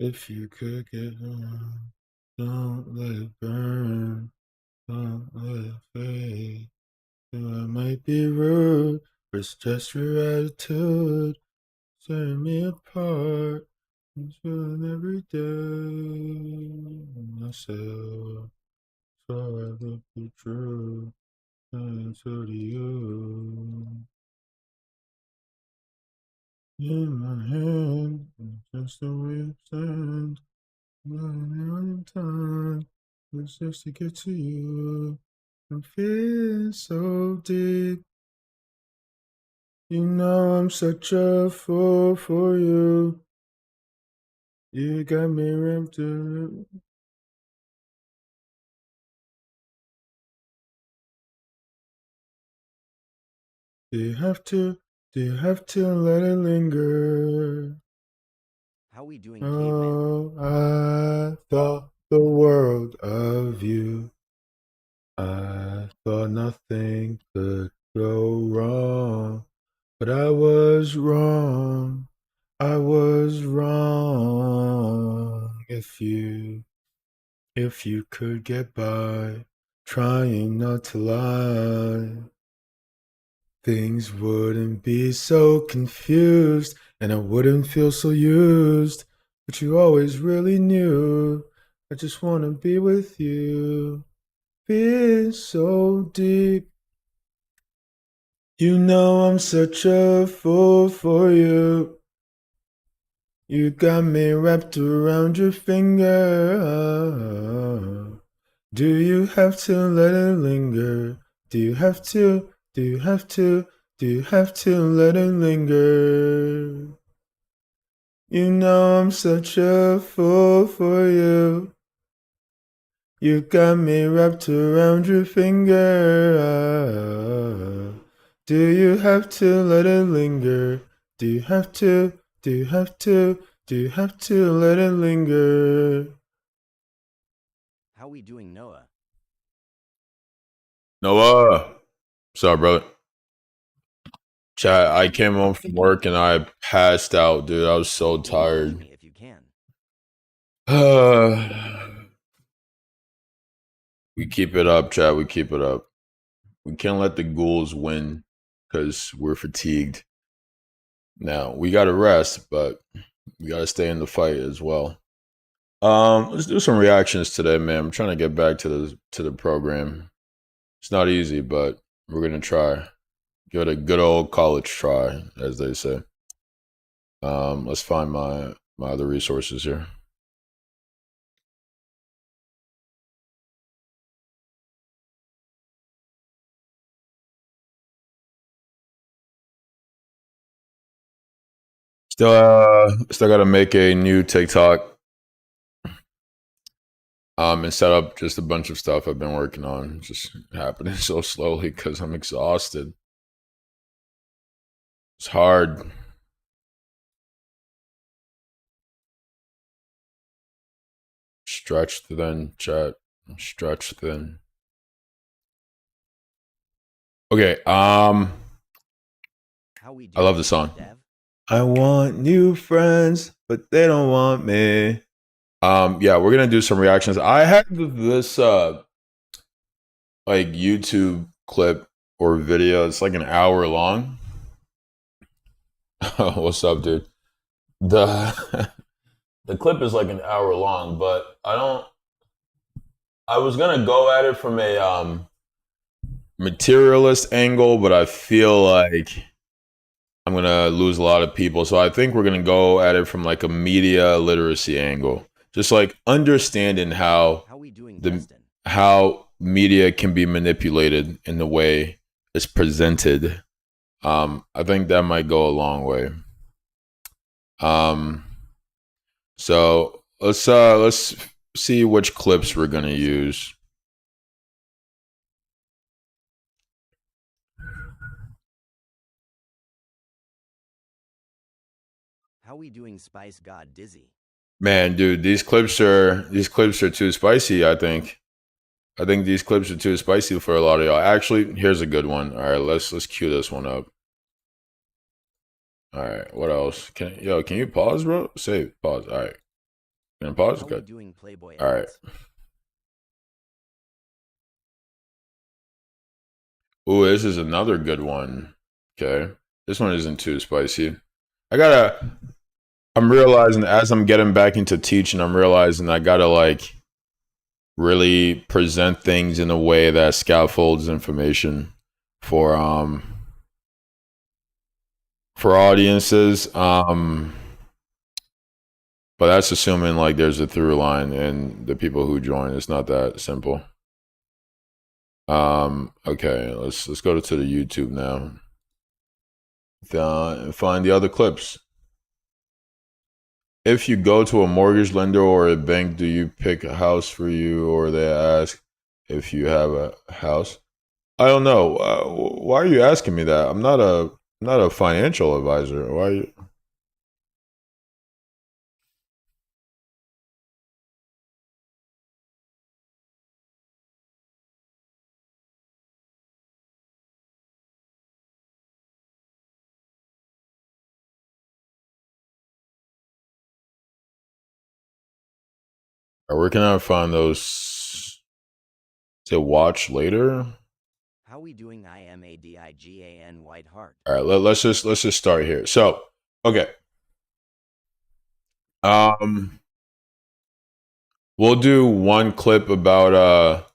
If you could get on, don't let it burn, don't let it fade. Though I might be rude, but it's just your attitude tearing me apart. I'm feeling every day myself, so I look be true, and so do you. In my hand, just the way you stand. Running time, it's just to get to you. I'm feeling so deep. You know I'm such a fool for you. You got me wrapped around. Do you have to? Do you have to let it linger? How we doing, caveman? Oh, I thought the world of you. I thought nothing could go wrong. But I was wrong. I was wrong. If you could get by, trying not to lie, things wouldn't be so confused, and I wouldn't feel so used. But you always really knew. I just wanna be with you. Being so deep. You know I'm such a fool for you. You got me wrapped around your finger. Do you have to let it linger? Do you have to? Do you have to? Do you have to let it linger? You know I'm such a fool for you. You got me wrapped around your finger. Do you have to let it linger? Do you have to? Do you have to? Do you have to let it linger? How we doing, Noah? Noah, what's up, brother? Chat, I came home from work and I passed out, dude. I was so Engage tired. me if you can. We keep it up, chat. We keep it up. We can't let the ghouls win because we're fatigued. Now, we got to rest, but we got to stay in the fight as well. Let's do some reactions today, man. I'm trying to get back to the program. It's not easy, but we're gonna try. Give it a good old college try, as they say. Let's find my other resources here. Still got to make a new TikTok. And set up just a bunch of stuff I've been working on. It's just happening so slowly because I'm exhausted. It's hard. Stretched thin, chat. Stretched thin. Okay. How we I love the doing, song. Dev? I want new friends, but they don't want me. Yeah, we're gonna do some reactions. I had this like YouTube clip or video. It's like an hour long. What's up, dude? The the clip is like an hour long, but I was gonna go at it from a materialist angle, but I feel like I'm gonna lose a lot of people. So I think we're gonna go at it from like a media literacy angle. Just like understanding How we doing, the Destin? how media can be manipulated in the way it's presented. I think that might go a long way. Um, so let's see which clips we're gonna use. How we doing, Spice God Dizzy? Man, dude, these clips are too spicy, I think these clips are too spicy for a lot of y'all. Actually, here's a good one. All right, let's cue this one up. All right, what else? Can you pause, bro? Say pause. All right. And pause. How we Okay. doing Playboy All right. edits? Ooh, this is another good one. Okay. This one isn't too spicy. I gotta. I'm realizing as I'm getting back into teaching, I'm realizing I gotta like really present things in a way that scaffolds information for um for audiences. But that's assuming like there's a through line and the people who join. It's not that simple. Okay, let's go to the YouTube now. Find the other clips. If you go to a mortgage lender or a bank, do you pick a house for you, or they ask if you have a house? I don't know. Why are you asking me that? I'm not a financial advisor. Why? Where can I find those to watch later? How we doing IMADIGAN White Heart? All right, let's just start here. So, okay, um, we'll do one clip about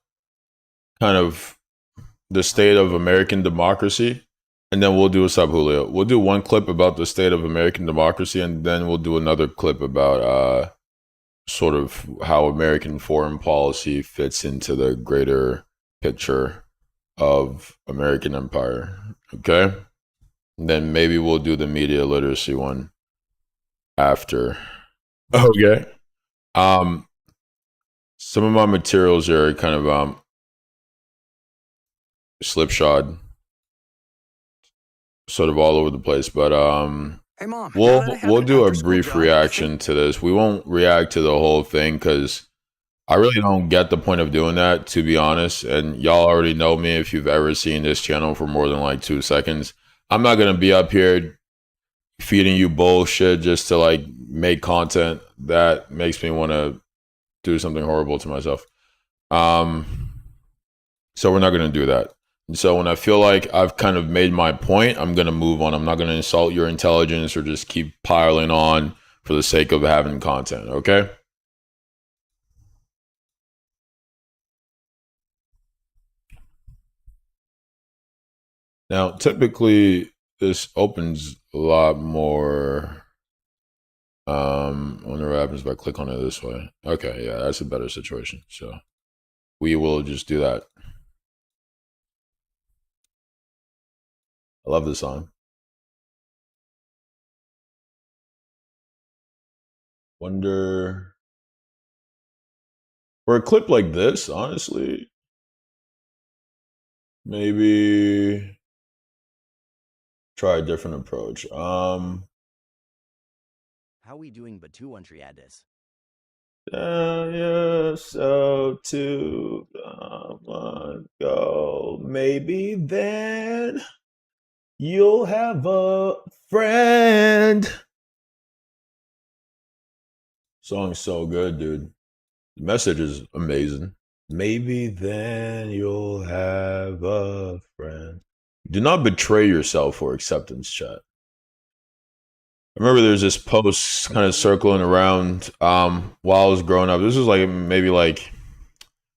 kind of the state of American democracy, and then we'll do a sub Julio. We'll do one clip about the state of American democracy, and then we'll do another clip about sort of how American foreign policy fits into the greater picture of American empire. Okay, and then maybe we'll do the media literacy one after. Okay. Um, some of my materials are kind of slipshod, sort of all over the place, but Hey, Mom, now that I have we'll an do a after-school brief job, I think reaction to this. We won't react to the whole thing because I really don't get the point of doing that, to be honest. And y'all already know me if you've ever seen this channel for more than like 2 seconds. I'm not gonna be up here feeding you bullshit just to like make content that makes me want to do something horrible to myself. Um, so we're not gonna do that. And so when I feel like I've kind of made my point, I'm gonna move on. I'm not gonna insult your intelligence or just keep piling on for the sake of having content. Okay. Now, typically, this opens a lot more. I wonder what happens if I click on it this way. Okay, yeah, that's a better situation. So we will just do that. I love this song. Wonder for a clip like this, honestly, maybe try a different approach. How we doing Batuantriadis? Yeah, so to go. Maybe then you'll have a friend. Song's so good, dude. The message is amazing. Maybe then you'll have a friend. Do not betray yourself for acceptance, chat. I remember there's this post kind of circling around while I was growing up. This was like maybe like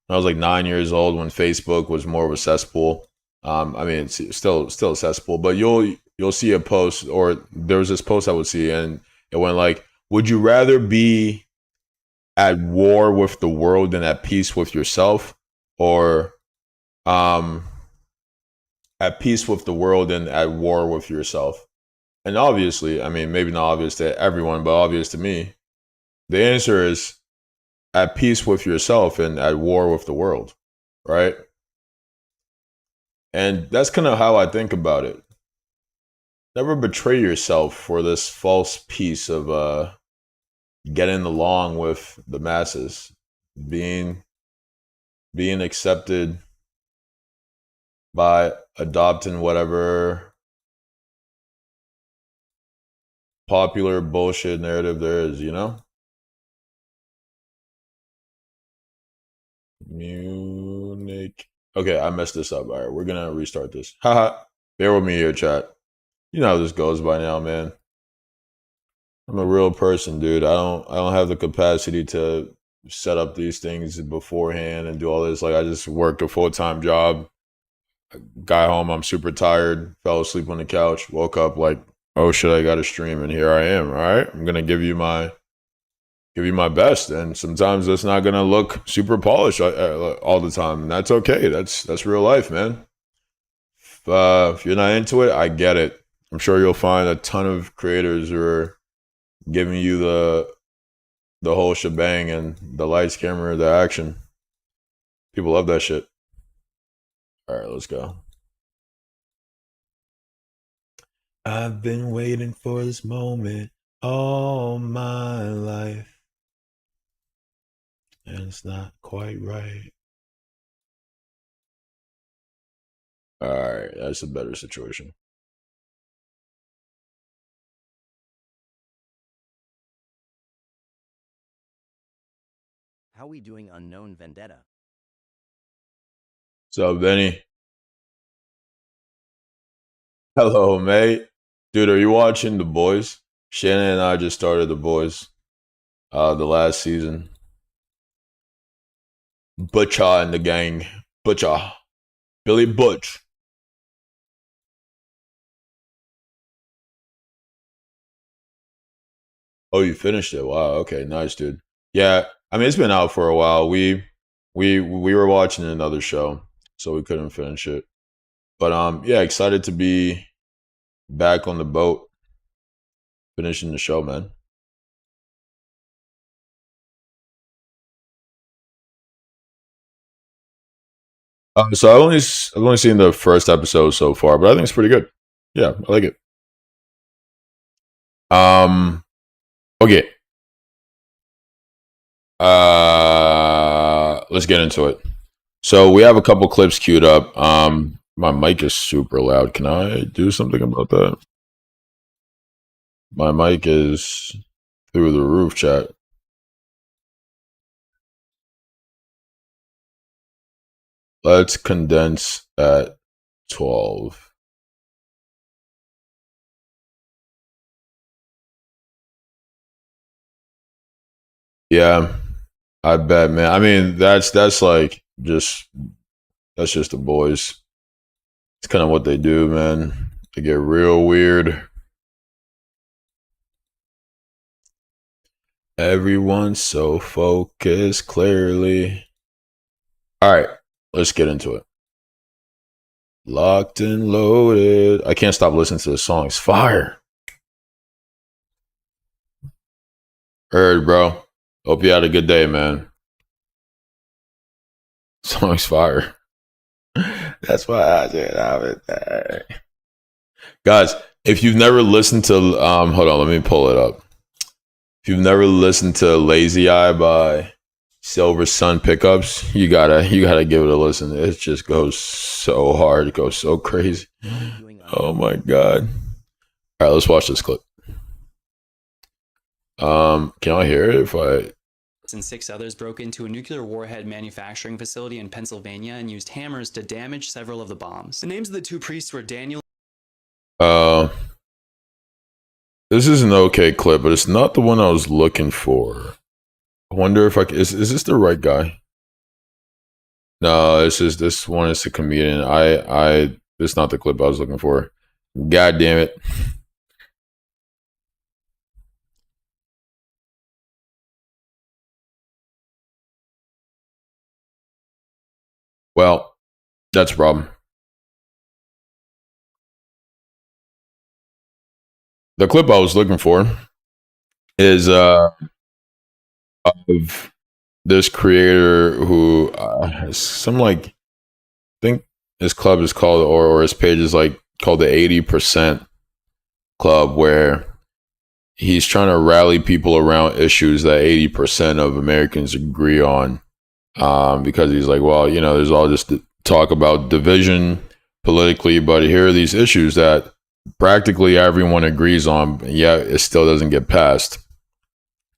when I was like 9 years old when Facebook was more of a cesspool. I mean, it's still a cesspool, but you'll see a post, or there was this post I would see, and it went like, "Would you rather be at war with the world than at peace with yourself, or um, at peace with the world and at war with yourself?" And obviously, I mean, maybe not obvious to everyone, but obvious to me, the answer is at peace with yourself and at war with the world, right? And that's kind of how I think about it. Never betray yourself for this false piece of getting along with the masses, being being accepted by adopting whatever popular bullshit narrative there is, you know? Munich. Okay, I messed this up. All right, we're gonna restart this. Haha. Bear with me here, chat. You know how this goes by now, man. I'm a real person, dude. I don't have the capacity to set up these things beforehand and do all this. Like I just worked a full-time job. Got home, I'm super tired, fell asleep on the couch, woke up like, oh shit, I gotta stream, and here I am. All right. I'm gonna give you my best. And sometimes that's not gonna look super polished all the time. And that's okay. That's real life, man. If you're not into it, I get it. I'm sure you'll find a ton of creators who are giving you the whole shebang and the lights, camera, the action. People love that shit. All right, let's go. I've been waiting for this moment all my life, and it's not quite right. All right, that's a better situation. How we doing, Unknown Vendetta? What's up, Benny? Hello, mate. Dude, are you watching The Boys? Shannon and I just started The Boys, the last season. Butcher and the gang. Butcher. Billy Butch. Oh, you finished it. Wow. Okay, nice, dude. Yeah, I mean it's been out for a while. We were watching another show, so we couldn't finish it. But yeah, excited to be back on the boat, finishing the show, man. So I've only seen the first episode so far, but I think it's pretty good. Yeah, I like it. Um, okay. Let's get into it. So we have a couple clips queued up. My mic is super loud. Can I do something about that? My mic is through the roof, chat. Let's condense at 12. Yeah, I bet, man. I mean, that's like just that's just the boys. It's kind of what they do, man. They get real weird. Everyone's so focused, clearly. All right, let's get into it. Locked and loaded. I can't stop listening to the song. It's fire. Heard, bro. Hope you had a good day, man. Song's fire. That's why I said everything. Guys, if you've never listened to hold on, let me pull it up. If you've never listened to Lazy Eye by Silver Sun Pickups, you gotta give it a listen. It just goes so hard, it goes so crazy. Oh my god. All right, let's watch this clip. Can I hear it if I and 6 others broke into a nuclear warhead manufacturing facility in Pennsylvania and used hammers to damage several of the bombs. The names of the 2 priests were Daniel. This is an okay clip, but it's not the one I was looking for. I wonder if is this the right guy? No, this one is a comedian. This is not the clip I was looking for. God damn it. Well, that's a problem. The clip I was looking for is of this creator who some like I think his club is called or his page is like called the 80% Club, where he's trying to rally people around issues that 80% of Americans agree on. Because he's like, well, you know, there's all this talk about division politically, but here are these issues that practically everyone agrees on, yet it still doesn't get passed.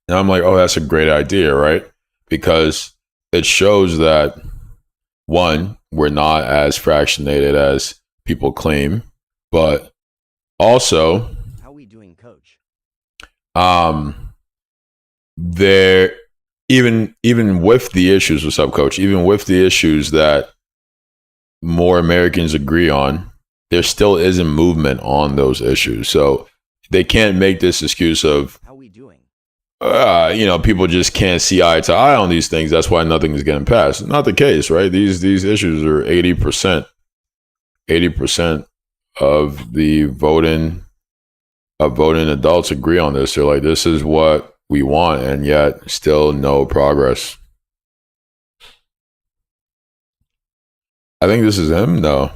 And I'm like, oh, that's a great idea, right? Because it shows that, one, we're not as fractionated as people claim, but also, How we doing, coach? there, even with the issues, what's up, coach? Even with the issues that more Americans agree on, there still isn't movement on those issues. So they can't make this excuse of, How we doing? People just can't see eye to eye on these things. That's why nothing is getting passed. Not the case, right? These issues are 80% of the voting adults agree on this. They're like, this is what we want, and yet still no progress. I think this is him. No,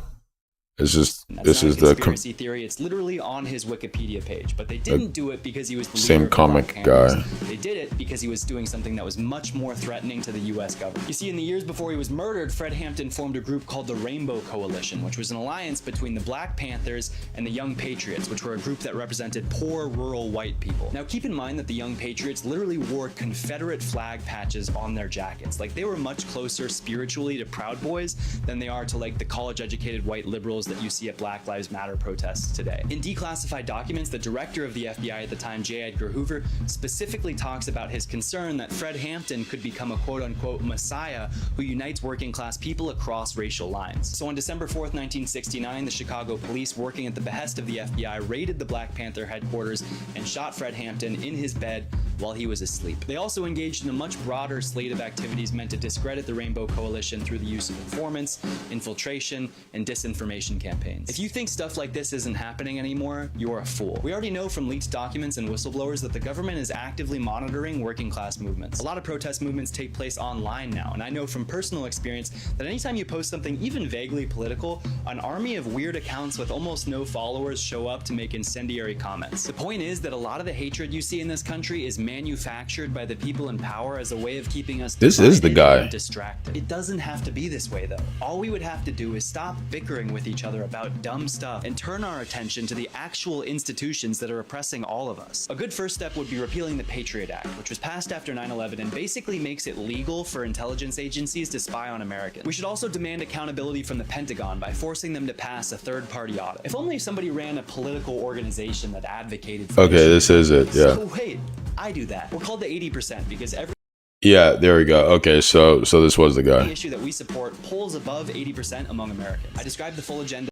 this is the conspiracy theory. It's literally on his Wikipedia page, but they didn't do it because he was the same leader of the comic Black Panthers. guy. They did it because he was doing something that was much more threatening to the U.S. government. You see, in the years before he was murdered, Fred Hampton formed a group called the Rainbow Coalition, which was an alliance between the Black Panthers and the Young Patriots, which were a group that represented poor rural white people. Now, keep in mind that the Young Patriots literally wore Confederate flag patches on their jackets. Like, they were much closer spiritually to Proud Boys than they are to like the college-educated white liberals that you see at Black Lives Matter protests today. In declassified documents, the director of the FBI at the time, J. Edgar Hoover, specifically talks about his concern that Fred Hampton could become a quote-unquote messiah who unites working-class people across racial lines. So on December 4th, 1969, the Chicago police, working at the behest of the FBI, raided the Black Panther headquarters and shot Fred Hampton in his bed while he was asleep. They also engaged in a much broader slate of activities meant to discredit the Rainbow Coalition through the use of informants, infiltration, and disinformation campaigns. If you think stuff like this isn't happening anymore, you're a fool. We already know from leaked documents and whistleblowers that the government is actively monitoring working class movements. A lot of protest movements take place online now, and I know from personal experience that anytime you post something even vaguely political, an army of weird accounts with almost no followers show up to make incendiary comments. The point is that a lot of the hatred you see in this country is manufactured by the people in power as a way of keeping us This is the guy. and distracted. It doesn't have to be this way though. All we would have to do is stop bickering with each other about dumb stuff and turn our attention to the actual institutions that are oppressing all of us. A good first step would be repealing the Patriot Act, which was passed after 9/11 and basically makes it legal for intelligence agencies to spy on Americans. We should also demand accountability from the Pentagon by forcing them to pass a third-party audit. If only somebody ran a political organization that advocated for Okay, this is it. Yeah. So wait, I do that. We're called the 80% because every Yeah, there we go. Okay, so this was the guy. issue that we support polls above 80% among Americans. I described the full agenda.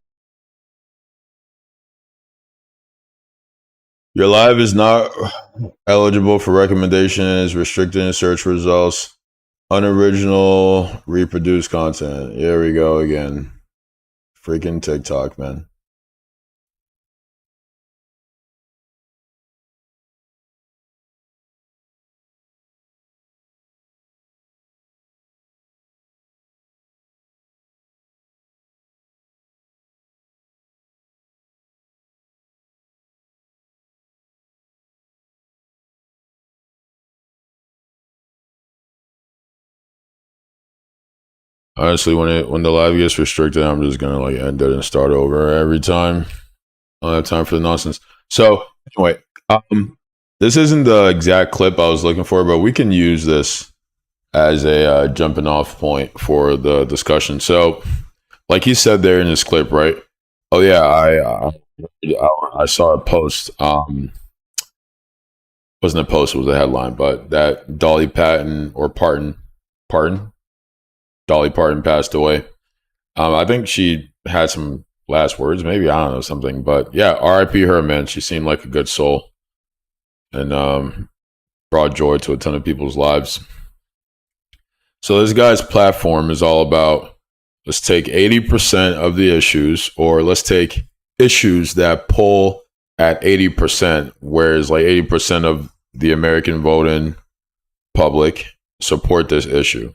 Your live is not eligible for recommendations, restricted in search results, unoriginal, reproduced content. Here we go again. Freaking TikTok, man. Honestly, when the live gets restricted, I'm just gonna like end it and start over every time. I don't have time for the nonsense. So anyway, this isn't the exact clip I was looking for, but we can use this as a jumping off point for the discussion. So, like he said there in his clip, right? Oh yeah, I saw a post. Wasn't a post, it was a headline, but that Dolly Parton, Dolly Parton passed away. I think she had some last words, maybe, I don't know, something. But yeah, R.I.P. her, man. She seemed like a good soul and brought joy to a ton of people's lives. So this guy's platform is all about, let's take 80% of the issues, or let's take issues that poll at 80%, whereas like 80% of the American voting public support this issue.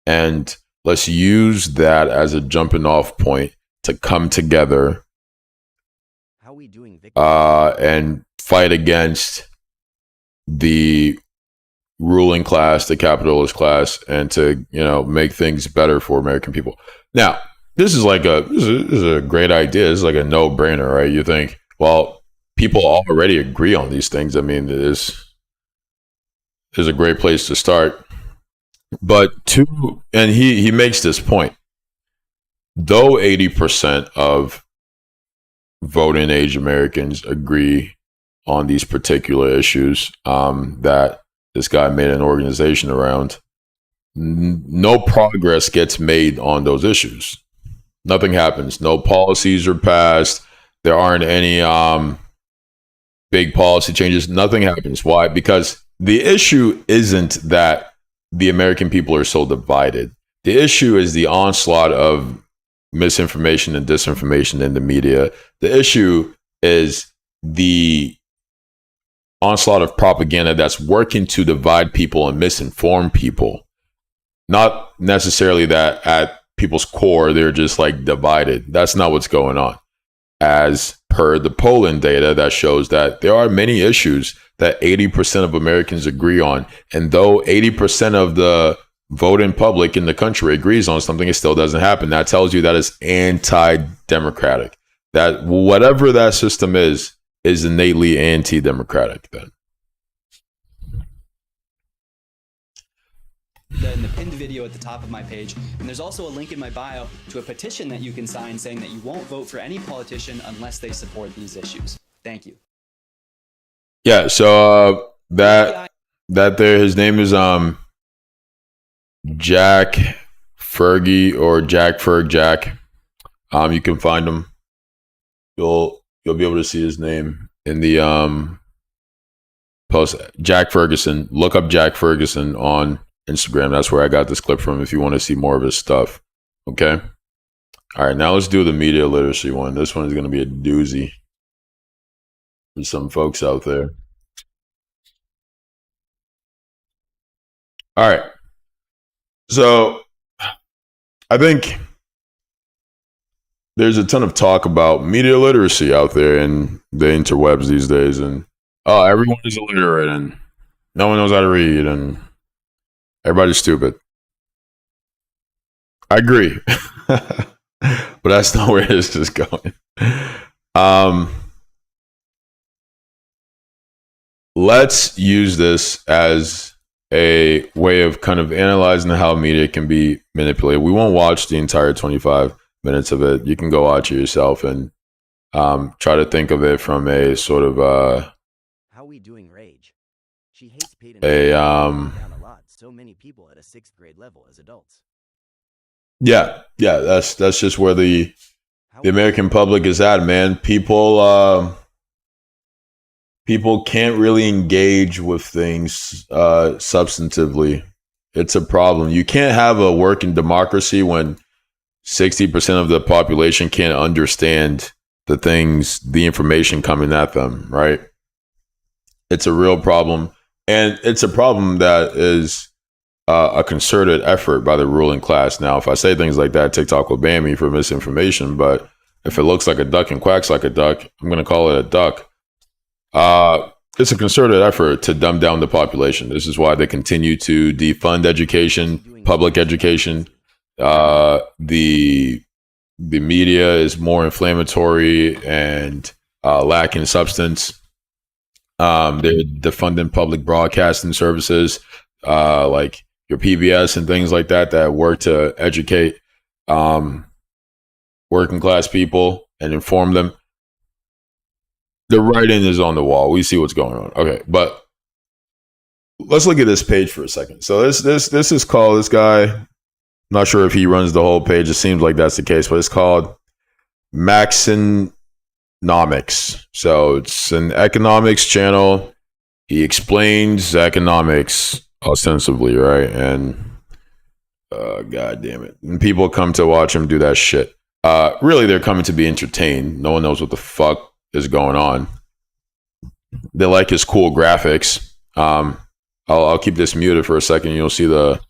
And let's use that as a jumping off point to come together How we doing, Victor? and fight against the ruling class, the capitalist class, and to, make things better for American people. Now, this is a great idea. It's like a no-brainer, right? You think, well, people already agree on these things. I mean, it is a great place to start. But two, and he makes this point. Though 80% of voting age Americans agree on these particular issues that this guy made an organization around, no progress gets made on those issues. Nothing happens. No policies are passed. There aren't any big policy changes. Nothing happens. Why? Because the issue isn't that the American people are so divided. The issue is the onslaught of misinformation and disinformation in the media. The issue is the onslaught of propaganda that's working to divide people and misinform people. Not necessarily that at people's core, they're just like divided. That's not what's going on. As per the polling data that shows that there are many issues that 80% of Americans agree on. And though 80% of the voting public in the country agrees on something, it still doesn't happen. That tells you that it's anti-democratic. That whatever that system is innately anti-democratic then. In the pinned video at the top of my page, and there's also a link in my bio to a petition that you can sign saying that you won't vote for any politician unless they support these issues. Thank you. Yeah, so that there, his name is Jack Fergie or Jack Ferg Jack. You can find him. You'll be able to see his name in the post. Jack Ferguson. Look up Jack Ferguson on Instagram. That's where I got this clip from if you want to see more of his stuff. Okay? All right, now let's do the media literacy one. This one is going to be a doozy for some folks out there. All right. So I think there's a ton of talk about media literacy out there in the interwebs these days. And everyone is illiterate and no one knows how to read and everybody's stupid. I agree. But that's not where this is going. Let's use this as a way of kind of analyzing how media can be manipulated. We won't watch the entire 25 minutes of it. You can go watch it yourself and try to think of it from a sort of How we doing, Rage? She hates Peyton down a lot. So many people at a 6th grade level as adults. yeah, that's just where the American public is at, man. People can't really engage with things substantively. It's a problem. You can't have a working democracy when 60% of the population can't understand the information coming at them, right? It's a real problem. And it's a problem that is a concerted effort by the ruling class. Now, if I say things like that, TikTok will ban me for misinformation. But if it looks like a duck and quacks like a duck, I'm going to call it a duck. It's a concerted effort to dumb down the population. This is why they continue to defund education, public education. The media is more inflammatory and lacking substance. They're defunding public broadcasting services like your PBS and things like that work to educate working class people and inform them. The writing is on the wall. We see what's going on. Okay, but let's look at this page for a second. So this is called, this guy, not sure if he runs the whole page. It seems like that's the case, but it's called Maxinomics. So it's an economics channel. He explains economics ostensibly, right? And God damn it. And people come to watch him do that shit. Really, they're coming to be entertained. No one knows what the fuck is going on. They like his cool graphics. I'll keep this muted for a second. You'll see the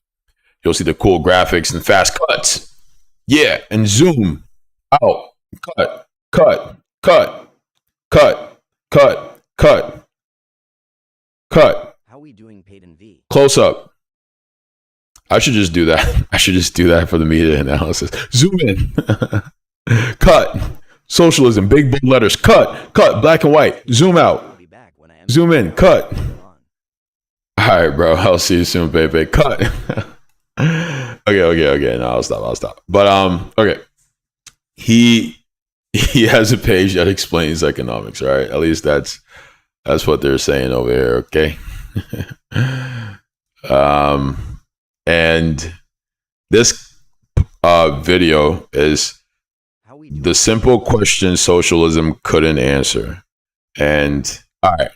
cool graphics and fast cuts. Yeah, and zoom out. Cut. How we doing, Peyton V? Close up. I should just do that. I should just do that for the media analysis. Zoom in. Cut. Socialism, big bold letters. Cut. Black and white. Zoom out. Zoom in. Cut. All right, bro. I'll see you soon, baby. Cut. Okay. No, I'll stop. But okay. He has a page that explains economics, right? At least that's what they're saying over here, okay? And this video is the simple question socialism couldn't answer. And all right,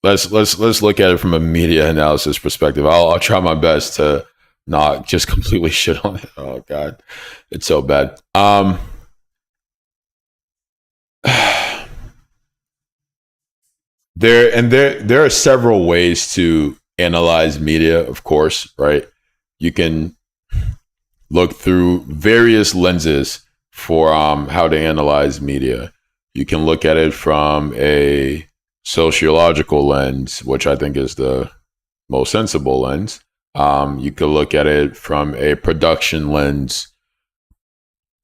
let's look at it from a media analysis perspective. I'll try my best to not just completely shit on it. Oh god, it's so bad. There are several ways to analyze media, of course, right? You can look through various lenses for how to analyze media. You can look at it from a sociological lens, which I think is the most sensible lens. You could look at it from a production lens.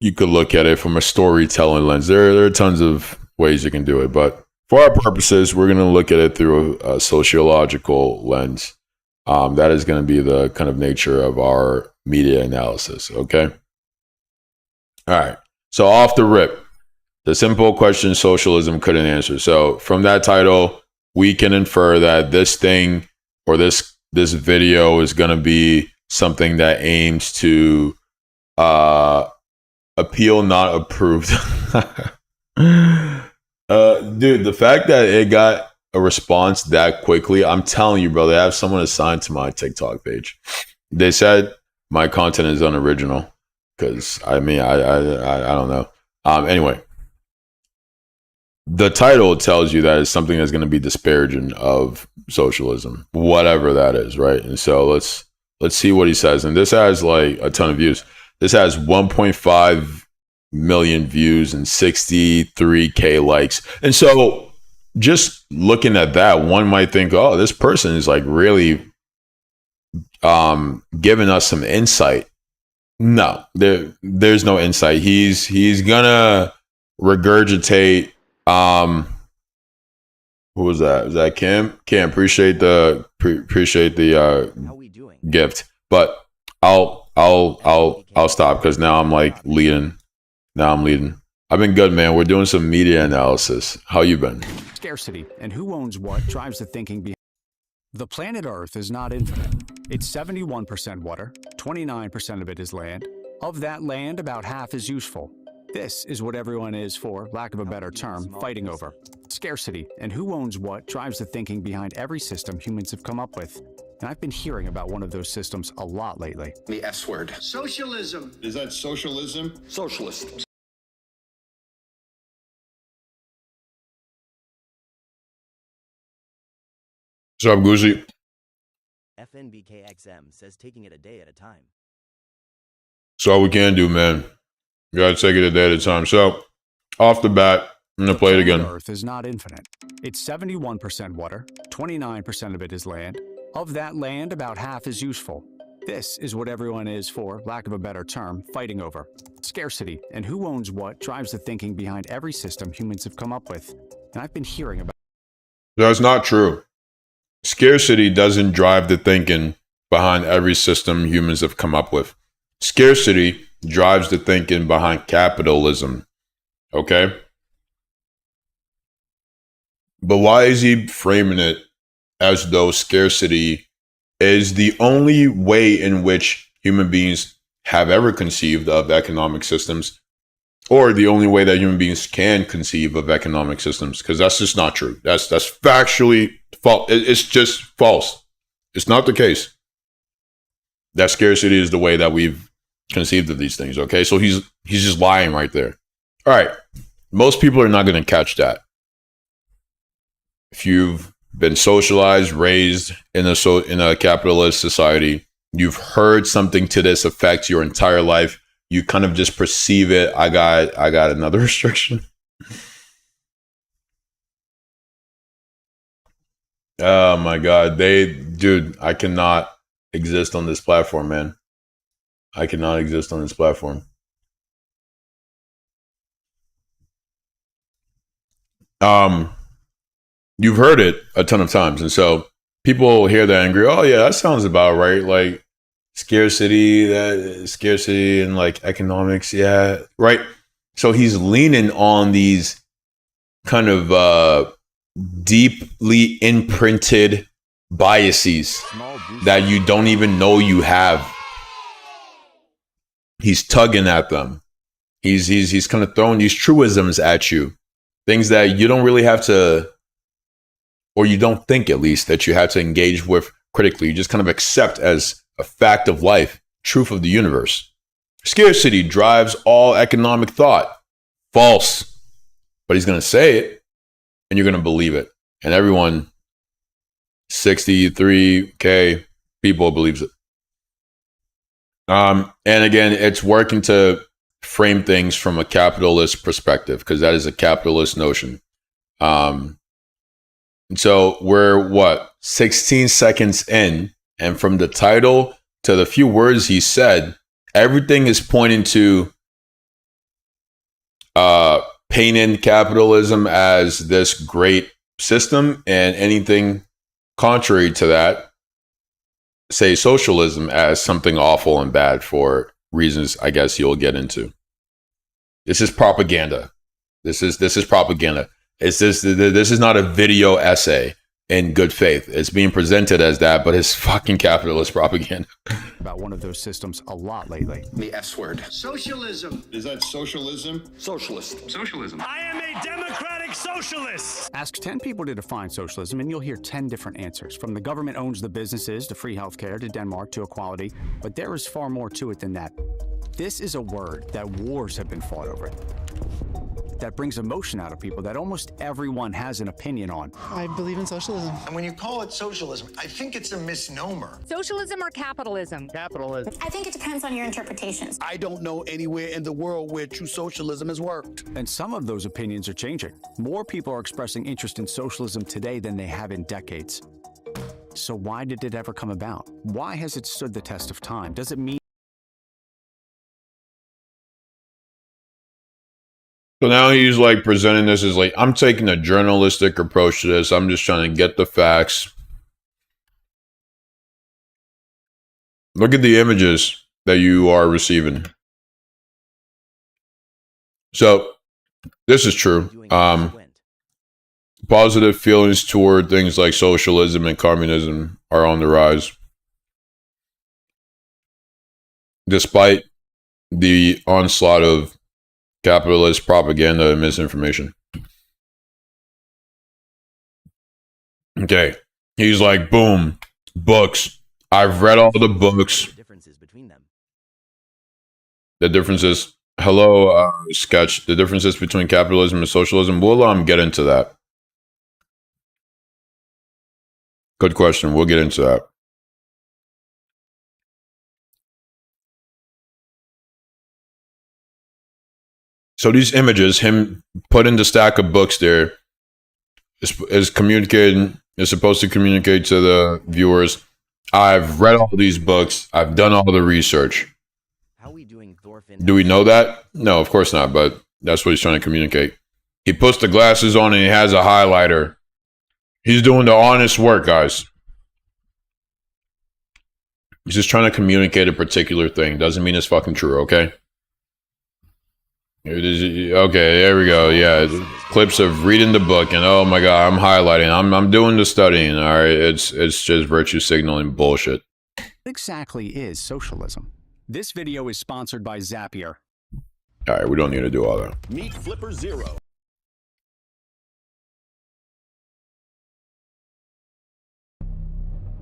You could look at it from a storytelling lens. There are tons of ways you can do it, but for our purposes, we're going to look at it through a sociological lens. That is going to be the kind of nature of our media analysis. Okay. All right. So off the rip, the simple question socialism couldn't answer. So from that title, we can infer that this thing or this video is going to be something that aims to appeal not approved. Dude, the fact that it got a response that quickly, I'm telling you, bro, they have someone assigned to my TikTok page. They said my content is unoriginal because I don't know. Anyway, the title tells you that it's something that's going to be disparaging of socialism, whatever that is, right? And so let's see what he says. And this has like a ton of views. This has 1.5 million views and 63K likes. And so just looking at that, one might think, oh, this person is like really giving us some insight. No, there's no insight. He's gonna regurgitate who was that? Was that Kim? Kim, appreciate the gift. But I'll stop because now I'm like leading. Now I'm leading. I've been good, man. We're doing some media analysis. How you been? Scarcity and who owns what drives the thinking behind. The planet Earth is not infinite. It's 71% water, 29% of it is land. Of that land, about half is useful. This is what everyone is, for lack of a better term, fighting over. Scarcity and who owns what drives the thinking behind every system humans have come up with. And I've been hearing about one of those systems a lot lately. The S word. Socialism. Is that socialism? Socialist. What's up, Goosey? FNBKXM says taking it a day at a time. That's all we can do, man. You gotta take it a day at a time. So, off the bat, I'm gonna play it again. Earth is not infinite. It's 71% water, 29% of it is land. Of that land, about half is useful. This is what everyone is, for lack of a better term, fighting over. Scarcity and who owns what drives the thinking behind every system humans have come up with. And I've been hearing about. That's not true. Scarcity doesn't drive the thinking behind every system humans have come up with. Scarcity drives the thinking behind capitalism. Okay? But why is he framing it as though scarcity is the only way in which human beings have ever conceived of economic systems, or the only way that human beings can conceive of economic systems? Because that's just not true. That's factually false. It's just false. It's not the case that scarcity is the way that we've conceived of these things. Okay, so he's just lying right there. All right, most people are not going to catch that. If you've been socialized, raised in a capitalist society, you've heard something to this effect your entire life. You kind of just perceive it. I got another restriction. Oh my God. Dude, I cannot exist on this platform, man. I cannot exist on this platform. You've heard it a ton of times. And so people hear that and agree, oh yeah, that sounds about right. Like scarcity and like economics. Yeah, right. So he's leaning on these kind of deeply imprinted biases that you don't even know you have. He's tugging at them. He's kind of throwing these truisms at you, things that you don't really have to, or you don't think at least that you have to engage with critically. You just kind of accept as a fact of life, truth of the universe. Scarcity drives all economic thought. False. But he's going to say it, and you're going to believe it. And everyone, 63K people believes it. And again, it's working to frame things from a capitalist perspective, because that is a capitalist notion. So we're 16 seconds in, and from the title to the few words he said, everything is pointing to painting capitalism as this great system, and anything contrary to that, say socialism, as something awful and bad for reasons I guess you'll get into. This is propaganda. This is propaganda. This is not a video essay in good faith. It's being presented as that, but it's fucking capitalist propaganda. About one of those systems a lot lately. The S word. Socialism. Is that socialism? Socialist. Socialism. I am a democratic socialist. Ask 10 people to define socialism, and you'll hear 10 different answers. From the government owns the businesses, to free healthcare, to Denmark, to equality. But there is far more to it than that. This is a word that wars have been fought over, that brings emotion out of people, that almost everyone has an opinion on. I believe in socialism. And when you call it socialism, I think it's a misnomer. Socialism or capitalism? Capitalism. I think it depends on your interpretations. I don't know anywhere in the world where true socialism has worked. And some of those opinions are changing. More people are expressing interest in socialism today than they have in decades. So why did it ever come about? Why has it stood the test of time? Does it mean So now he's like presenting this as like, I'm taking a journalistic approach to this. I'm just trying to get the facts. Look at the images that you are receiving. So this is true. Positive feelings toward things like socialism and communism are on the rise, despite the onslaught of capitalist propaganda and misinformation. Okay. He's like, boom, books. I've read all the books. Differences between them. The differences, hello, Sketch. The differences between capitalism and socialism. We'll get into that. Good question. We'll get into that. So these images, him putting the stack of books there, is communicating, is supposed to communicate to the viewers, I've read all these books, I've done all the research. How are we doing, Thorfinn? Do we know that? No, of course not, but that's what he's trying to communicate. He puts the glasses on and he has a highlighter. He's doing the honest work, guys. He's just trying to communicate a particular thing. Doesn't mean it's fucking true, okay? Okay, there we go. Yeah, clips of reading the book and oh my god, I'm highlighting. I'm doing the studying. All right, it's just virtue signaling bullshit. what exactly is socialism? This video is sponsored by Zapier. All right, we don't need to do all that. Meet Flipper Zero.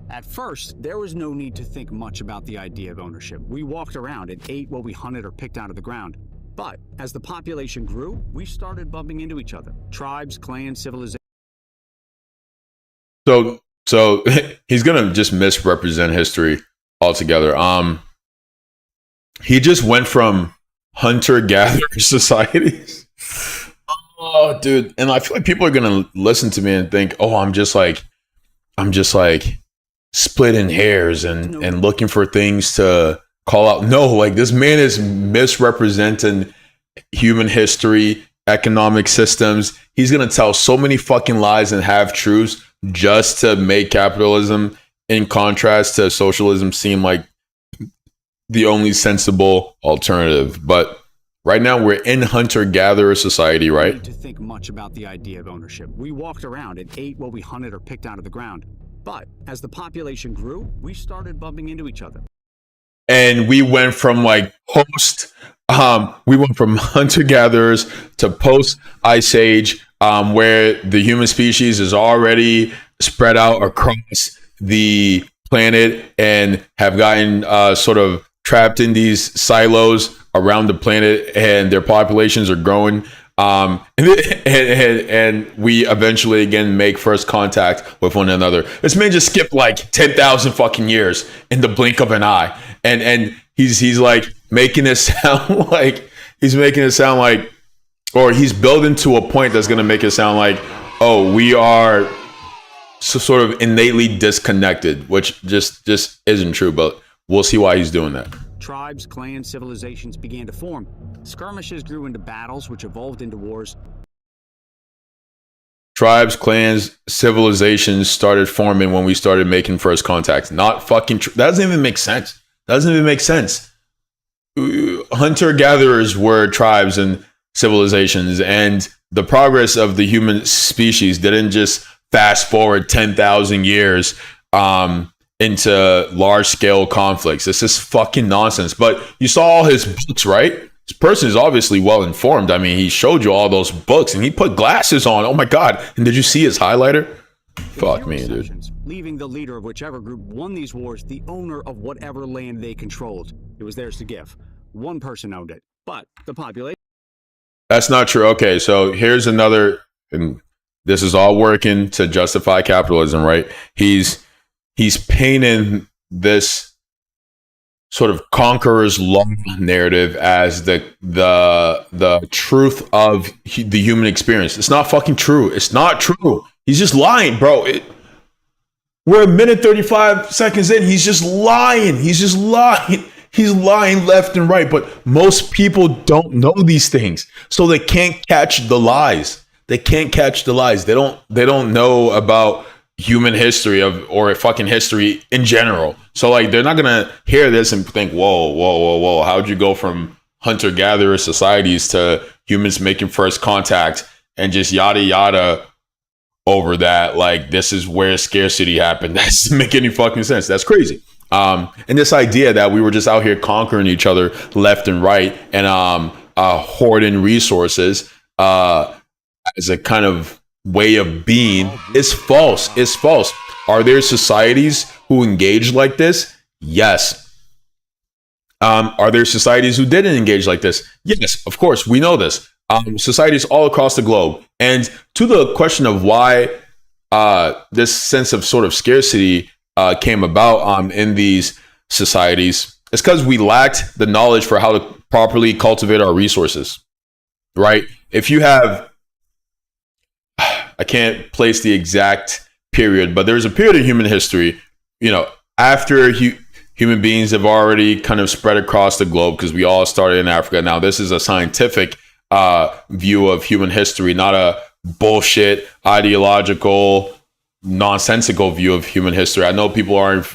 At first, there was no need to think much about the idea of ownership. We walked around and ate what we hunted or picked out of the ground. But as the population grew, we started bumping into each other. Tribes, clans, civilizations. So he's gonna just misrepresent history altogether. He just went from hunter-gatherer societies. Oh, dude, and I feel like people are gonna listen to me and think, oh, I'm just like splitting hairs and looking for things to call out. No, like this man is misrepresenting human history, economic systems. He's going to tell so many fucking lies and half truths just to make capitalism in contrast to socialism seem like the only sensible alternative. But right now we're in hunter-gatherer society, We right? didn't to think much about the idea of ownership. We walked around and ate what we hunted or picked out of the ground. But as the population grew, we started bumping into each other. And we went from like we went from hunter-gatherers to post-ice age, where the human species is already spread out across the planet and have gotten sort of trapped in these silos around the planet, and their populations are growing. And we eventually again make first contact with one another. This man just skipped like 10,000 fucking years in the blink of an eye, and he's like making it sound like or he's building to a point that's gonna make it sound like, oh, we are sort of innately disconnected, which just isn't true. But we'll see why he's doing that. Tribes, clans, civilizations began to form. Skirmishes grew into battles, which evolved into wars. Tribes, clans, civilizations started forming when we started making first contact. Not fucking that doesn't even make sense. Hunter-gatherers were tribes and civilizations, and the progress of the human species didn't just fast forward 10,000 years into large-scale conflicts. This is fucking nonsense. But you saw all his books, right? This person is obviously well-informed. I mean, he showed you all those books, and he put glasses on. Oh my God. And did you see his highlighter? Fuck me, dude. Leaving the leader of whichever group won these wars the owner of whatever land they controlled. It was theirs to give. One person owned it, but the population... That's not true. Okay, so here's another, and this is all working to justify capitalism, right? He's painting this sort of conqueror's law narrative as the truth of the human experience. It's not fucking true. It's not true. He's just lying, bro. We're a minute 35 seconds in. He's just lying. He's lying left and right. But most people don't know these things, so they can't catch the lies. They don't know about human history or fucking history in general. So like they're not gonna hear this and think, whoa, how'd you go from hunter-gatherer societies to humans making first contact and just yada yada over that? Like, this is where scarcity happened. That doesn't make any fucking sense. That's crazy. And this idea that we were just out here conquering each other left and right and hoarding resources as a kind of way of being is false. It's false. Are there societies who engage like this? Yes. Are there societies who didn't engage like this? Yes, of course. We know this. Societies all across the globe. And to the question of why this sense of sort of scarcity came about in these societies, it's because we lacked the knowledge for how to properly cultivate our resources, right? If you have, I can't place the exact period, but there's a period in human history, after human beings have already kind of spread across the globe, because we all started in Africa. Now, this is a scientific view of human history, not a bullshit, ideological, nonsensical view of human history. I know people aren't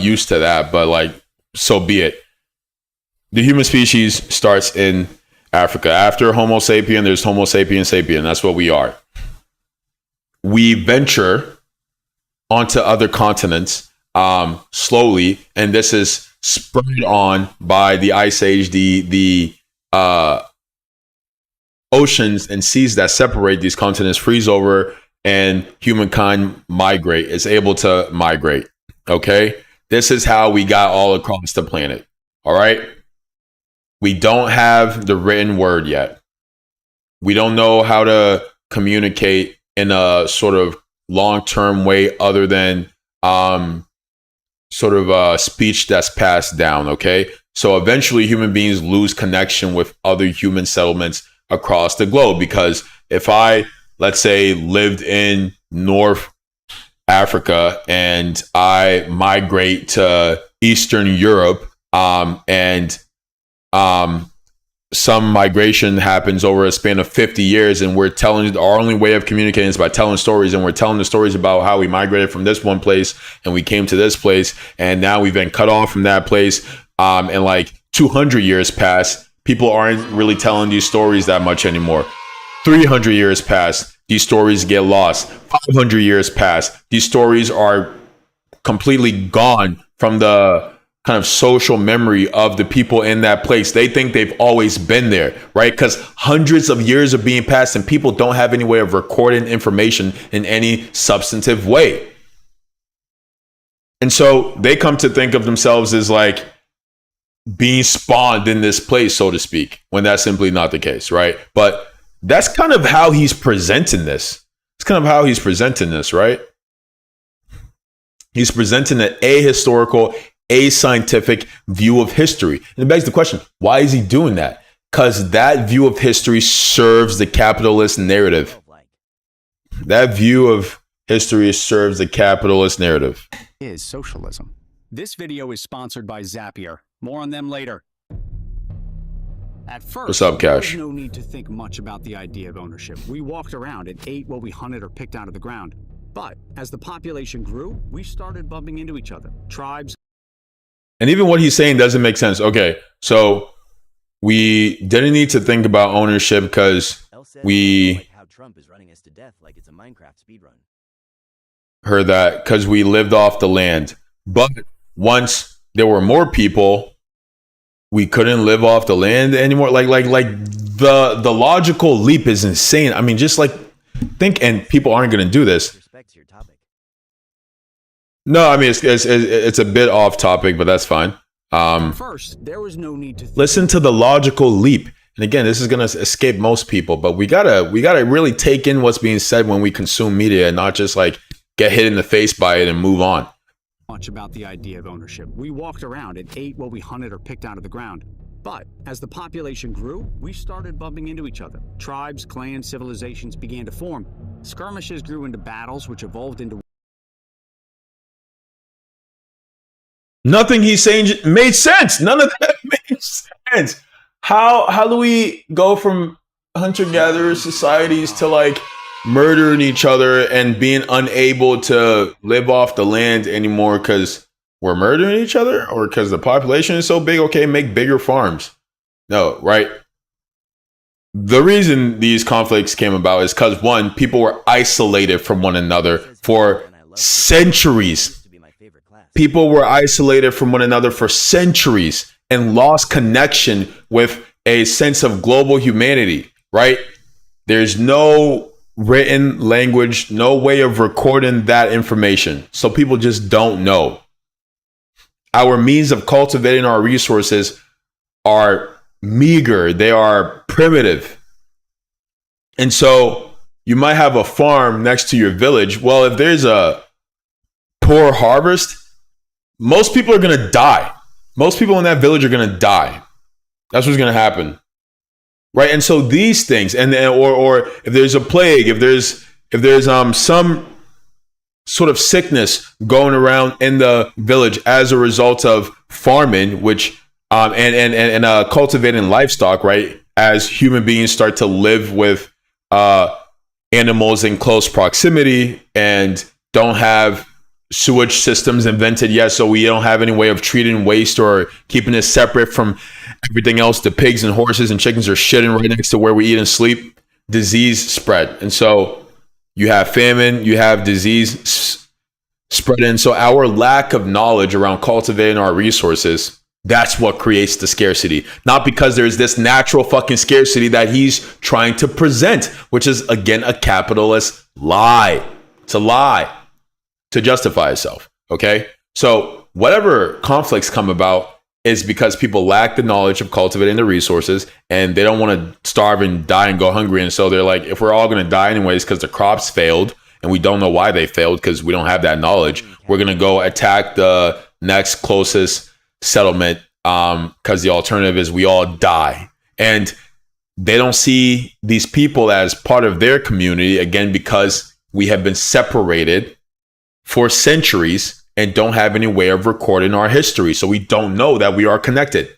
used to that, but like, so be it. The human species starts in Africa. After Homo sapien, there's Homo sapien sapien. That's what we are. We venture onto other continents slowly, and this is spurred on by the ice age, the oceans and seas that separate these continents freeze over, and humankind is able to migrate. Okay, this is how we got all across the planet. All right, we don't have the written word yet. We don't know how to communicate in a sort of long-term way other than sort of a speech that's passed down. Okay, so eventually human beings lose connection with other human settlements across the globe, because if I, let's say, lived in North Africa and I migrate to Eastern Europe, and some migration happens over a span of 50 years, and we're telling, our only way of communicating is by telling stories, and we're telling the stories about how we migrated from this one place and we came to this place, and now we've been cut off from that place. and like 200 years pass, people aren't really telling these stories that much anymore. 300 years pass, these stories get lost. 500 years pass, these stories are completely gone from the kind of social memory of the people in that place. They think they've always been there, right? Because hundreds of years are being passed and people don't have any way of recording information in any substantive way. And so they come to think of themselves as like being spawned in this place, so to speak, when that's simply not the case, right? But that's kind of how he's presenting this. It's kind of how he's presenting this, right? He's presenting an ahistorical, ascientific view of history. And it begs the question, why is he doing that? Because that view of history serves the capitalist narrative. That view of history serves the capitalist narrative. Is socialism. This video is sponsored by Zapier. More on them later. At first, What's up, there Cash? was no need to think much about the idea of ownership. We walked around and ate what we hunted or picked out of the ground. But as the population grew, we started bumping into each other. Tribes. And even what he's saying doesn't make sense. Okay, so we didn't need to think about ownership because we how Trump is running us to death like it's a Minecraft speedrun. heard that because we lived off the land. But once there were more people, we couldn't live off the land anymore. Like the logical leap is insane. I mean, just like think, and people aren't going to do this. Respects your topic. No, I mean it's a bit off topic, but that's fine. First, there was no need to Listen to the logical leap. And again, this is going to escape most people, but we gotta really take in what's being said when we consume media and not just like get hit in the face by it and move on. much about the idea of ownership. We walked around and ate what we hunted or picked out of the ground. But as the population grew, we started bumping into each other. Tribes, clans, civilizations began to form. Skirmishes grew into battles, which evolved into... Nothing he's saying made sense. None of that made sense. How do we go from hunter-gatherer societies to like murdering each other and being unable to live off the land anymore because we're murdering each other, or because the population is so big? Okay, make bigger farms. No, right? The reason these conflicts came about is because, one, people were isolated from one another for centuries. People were isolated from one another for centuries and lost connection with a sense of global humanity, right? There's no written language, no way of recording that information. So people just don't know. Our means of cultivating our resources are meager. They are primitive. And so you might have a farm next to your village. Well, if there's a poor harvest, most people are going to die. Most people in that village are going to die. That's what's going to happen. Right? And so these things, and or if there's a plague, if there's some sort of sickness going around in the village as a result of farming, which and cultivating livestock, right? As human beings start to live with animals in close proximity and don't have sewage systems invented yet, so we don't have any way of treating waste or keeping it separate from everything else. The pigs and horses and chickens are shitting right next to where we eat and sleep. Disease spread, and so you have famine, you have disease spread in. So our lack of knowledge around cultivating our resources, that's what creates the scarcity. Not because there's this natural fucking scarcity that he's trying to present, which is again a capitalist lie. It's a lie to justify itself. Okay, so whatever conflicts come about is because people lack the knowledge of cultivating the resources, and they don't want to starve and die and go hungry. And so they're like, if we're all going to die anyways because the crops failed and we don't know why they failed because we don't have that knowledge, we're going to go attack the next closest settlement because the alternative is we all die. And they don't see these people as part of their community, again, because we have been separated for centuries and don't have any way of recording our history. So we don't know that we are connected.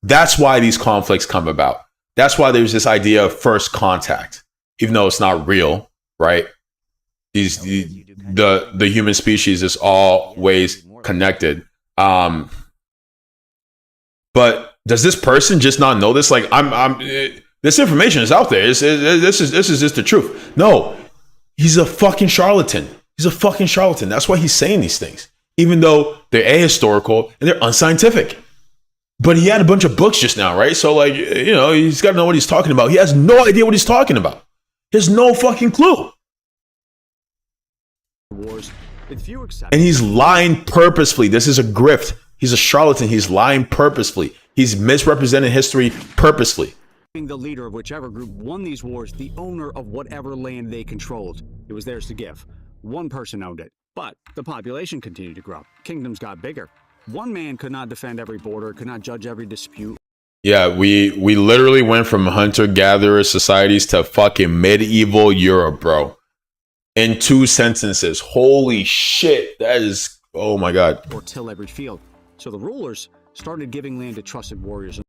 That's why these conflicts come about. That's why there's this idea of first contact, even though it's not real, right? The human species is always connected. But does this person just not know this? Like, this information is out there. This is just the truth. No, he's a fucking charlatan. He's a fucking charlatan. That's why he's saying these things, even though they're ahistorical and they're unscientific. But he had a bunch of books just now, right? So, like, you know, he's got to know what he's talking about. He has no idea what he's talking about. He has no fucking clue. And he's lying purposefully. This is a grift. He's a charlatan. He's lying purposefully. He's misrepresenting history purposely. The leader of whichever group won these wars, the owner of whatever land they controlled. It was theirs to give. One person owned it, but the population continued to grow. Kingdoms got bigger. One man could not defend every border, could not judge every dispute. Yeah, we literally went from hunter-gatherer societies to fucking medieval Europe, bro. In 2 sentences. Holy shit. That is, oh my God. Or till every field. So the rulers started giving land to trusted warriors.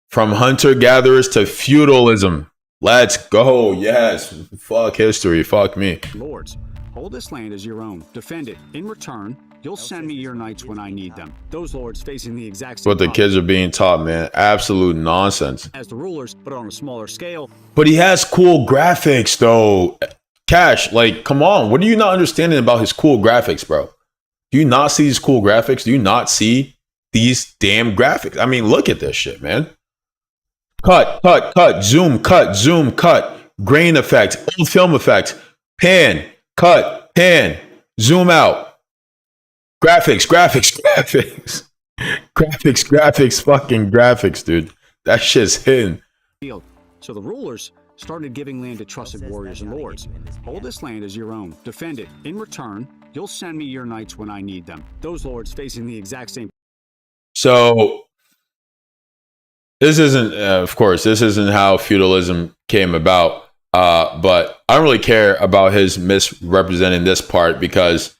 From hunter-gatherers to feudalism. Let's go. Yes. Fuck history. Fuck me. Lords, hold this land as your own. Defend it. In return, you'll send me your knights when I need them. Those lords facing the exact same What the kids are being taught, man. Absolute nonsense. as the rulers, but on a smaller scale. But he has cool graphics, though. Cash, like, come on. What are you not understanding about his cool graphics, bro? Do you not see these cool graphics? Do you not see these damn graphics? I mean, look at this shit, man. Cut, zoom, cut, grain effect, old film effect, pan, cut, pan, zoom out. Graphics, fucking graphics, dude. That shit's hidden. So the rulers started giving land to trusted warriors and lords. Hold this land as your own. Defend it. In return, you'll send me your knights when I need them. Those lords facing the exact same. So this isn't, of course, this isn't how feudalism came about. But I don't really care about his misrepresenting this part because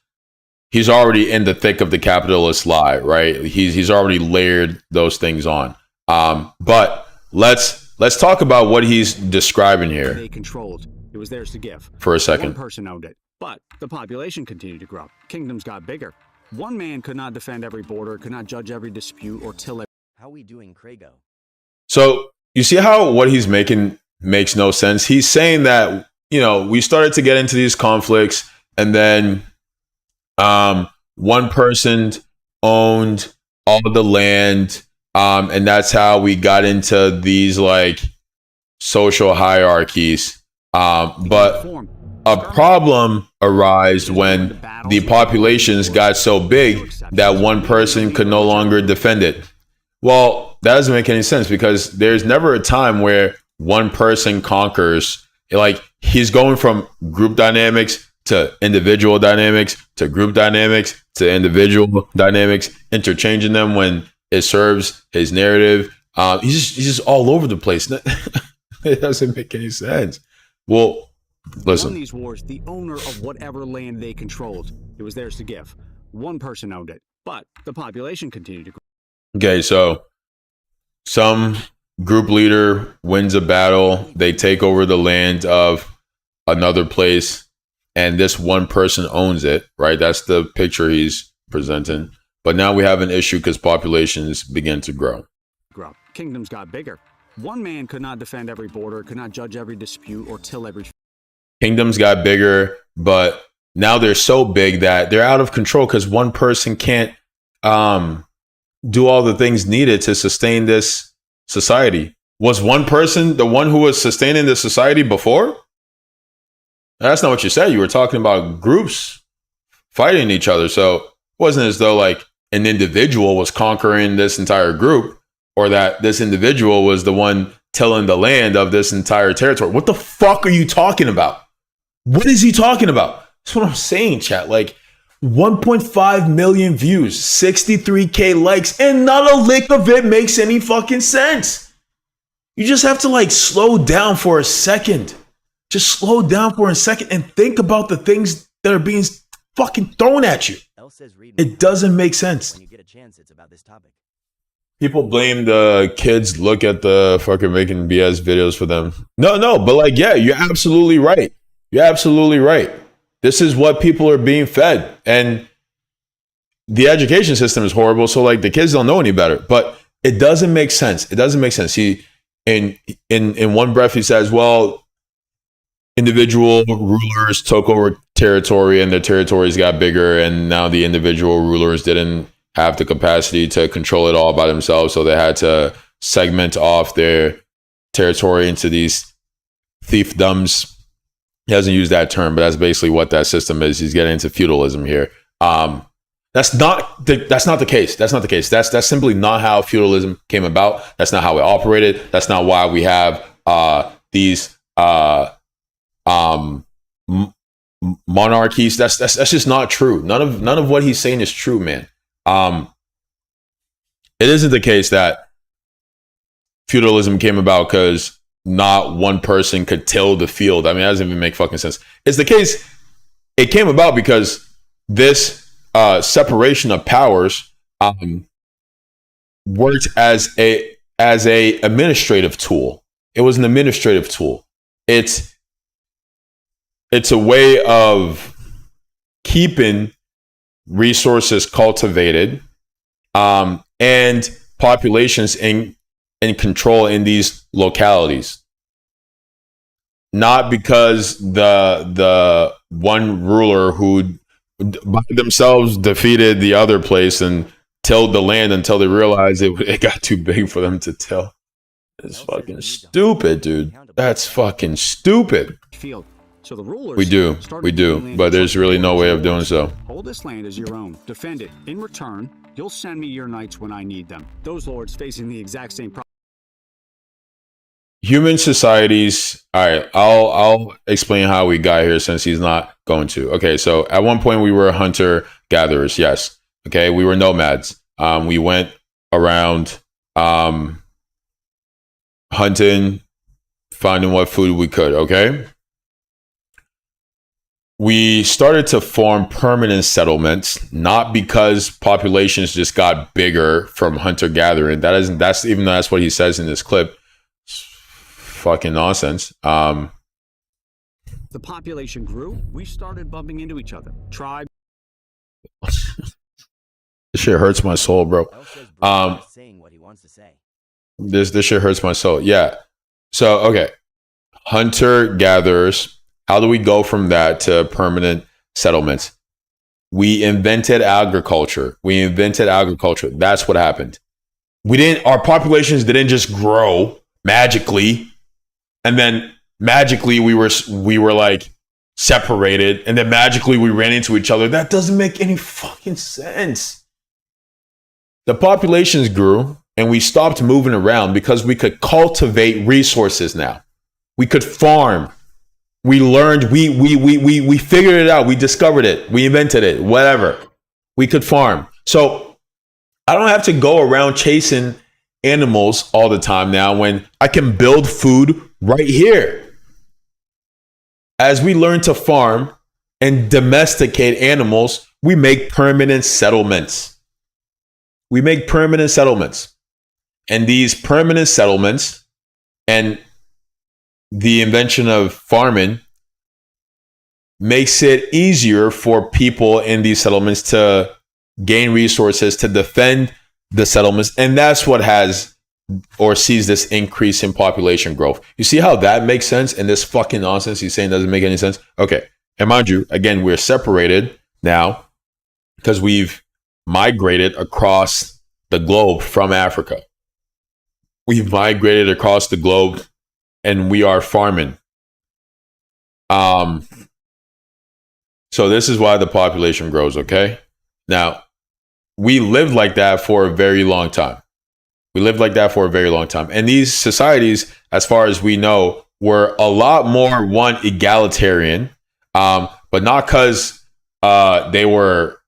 he's already in the thick of the capitalist lie, right? He's already layered those things on. But let's talk about what he's describing here. They controlled. It was theirs to give. For a second. One person owned it, but the population continued to grow. Kingdoms got bigger. One man could not defend every border, could not judge every dispute or till every. How we doing, Krago? So you see how what he's making makes no sense. He's saying that, you know, we started to get into these conflicts and then one person owned all the land. And that's how we got into these like social hierarchies. But a problem arose when the populations got so big that one person could no longer defend it. Well, that doesn't make any sense because there's never a time where one person conquers. Like, he's going from group dynamics to individual dynamics to group dynamics to individual dynamics, interchanging them when it serves his narrative. He's just all over the place. It doesn't make any sense. Well, listen. Won these wars, the owner of whatever land they controlled. It was theirs to give. One person owned it, but the population continued to grow. Okay, so some group leader wins a battle. They take over the land of another place, and this one person owns it, right? That's the picture he's presenting. But now we have an issue because populations begin to grow. Kingdoms got bigger. One man could not defend every border, could not judge every dispute or till every. Kingdoms got bigger, but now they're so big that they're out of control because one person can't do all the things needed to sustain this society. Was one person the one who was sustaining the society before? That's not what you said. You were talking about groups fighting each other. So it wasn't as though like an individual was conquering this entire group or that this individual was the one tilling the land of this entire territory. What the fuck are you talking about? What is he talking about? That's what I'm saying, chat. Like 1.5 million views, 63K likes, and not a lick of it makes any fucking sense. You just have to like slow down for a second. Just slow down for a second and think about the things that are being fucking thrown at you. It doesn't make sense. When you get a chance, it's about this topic. People blame the kids, look at the fucking making BS videos for them. No, but like, yeah, you're absolutely right. You're absolutely right. This is what people are being fed. And the education system is horrible. So like the kids don't know any better. But It doesn't make sense. It doesn't make sense. He in one breath he says, well, individual rulers took over territory and their territories got bigger, and now the individual rulers didn't have the capacity to control it all by themselves, so they had to segment off their territory into these fiefdoms. He doesn't use that term, but that's basically what that system is. He's getting into feudalism here. That's not the case. That's not the case. That's simply not how feudalism came about. That's not how it operated. That's not why we have these monarchies. That's just not true. None of what he's saying is true, man. It isn't the case that feudalism came about because not one person could till the field. I mean, that doesn't even make fucking sense. It's the case. It came about because this separation of powers worked as a administrative tool. It was an administrative tool. It's a way of keeping resources cultivated and populations in control in these localities. Not because the one ruler who by themselves defeated the other place and tilled the land until they realized it got too big for them to till. It's fucking stupid, dude. That's fucking stupid. Field. So the rulers We do, but there's really no way of doing so. Hold this land as your own. Defend it. In return, you'll send me your knights when I need them. Those lords facing the exact same problem. Human societies. All right, I'll explain how we got here since he's not going to. Okay, so at one point we were hunter gatherers. Yes. Okay, we were nomads. We went around hunting, finding what food we could. Okay. We started to form permanent settlements, not because populations just got bigger from hunter gathering. That's what he says in this clip. It's fucking nonsense. The population grew. We started bumping into each other. Tribe. This shit hurts my soul, bro. Saying what he wants to say. This shit hurts my soul. Yeah. So okay, hunter gatherers. How do we go from that to permanent settlements? We invented agriculture. That's what happened. Our populations didn't just grow magically, and then magically we were like separated, and then magically we ran into each other. That doesn't make any fucking sense. The populations grew, and we stopped moving around because we could cultivate resources now. We could farm. We learned, we figured it out. We discovered it. We invented it, whatever. We could farm. So I don't have to go around chasing animals all the time now when I can build food right here. As we learn to farm and domesticate animals, we make permanent settlements. And these permanent settlements and the invention of farming makes it easier for people in these settlements to gain resources to defend the settlements. And that's what has or sees this increase in population growth. You see how that makes sense? And this fucking nonsense he's saying doesn't make any sense. Okay. And mind you, again, we're separated now because we've migrated across the globe from Africa. We've migrated across the globe and we are farming. So this is why the population grows, okay? Now, we lived like that for a very long time. And these societies, as far as we know, were a lot more egalitarian, but not because they were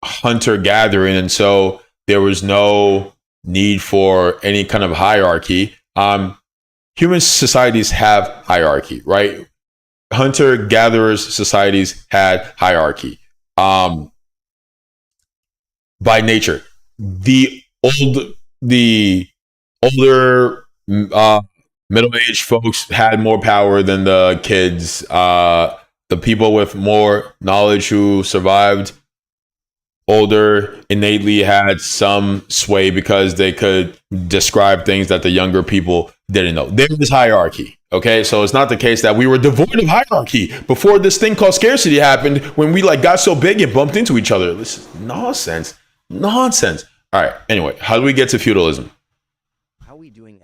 hunter-gathering, and so there was no need for any kind of hierarchy. Human societies have hierarchy, right? Hunter-gatherers societies had hierarchy. By nature, the older middle-aged folks had more power than the kids. The people with more knowledge who survived older innately had some sway because they could describe things that the younger people didn't know. There is hierarchy. Okay, so it's not the case that we were devoid of hierarchy before this thing called scarcity happened, when we like got so big and bumped into each other. This is nonsense. All right, anyway, how do we get to feudalism?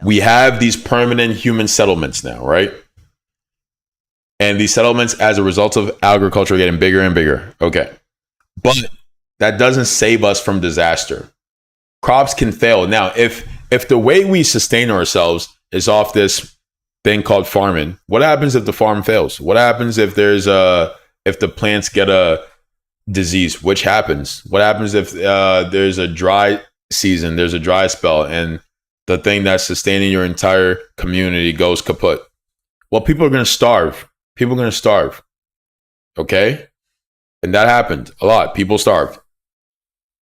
We have these permanent human settlements now, right? And these settlements, as a result of agriculture, are getting bigger and bigger. Okay, but that doesn't save us from disaster. Crops can fail. Now, if the way we sustain ourselves is off this thing called farming, what happens if the farm fails? What happens if if the plants get a disease? Which happens? What happens if there's a dry season, there's a dry spell, and the thing that's sustaining your entire community goes kaput? Well, people are going to starve. Okay? And that happened a lot. People starved.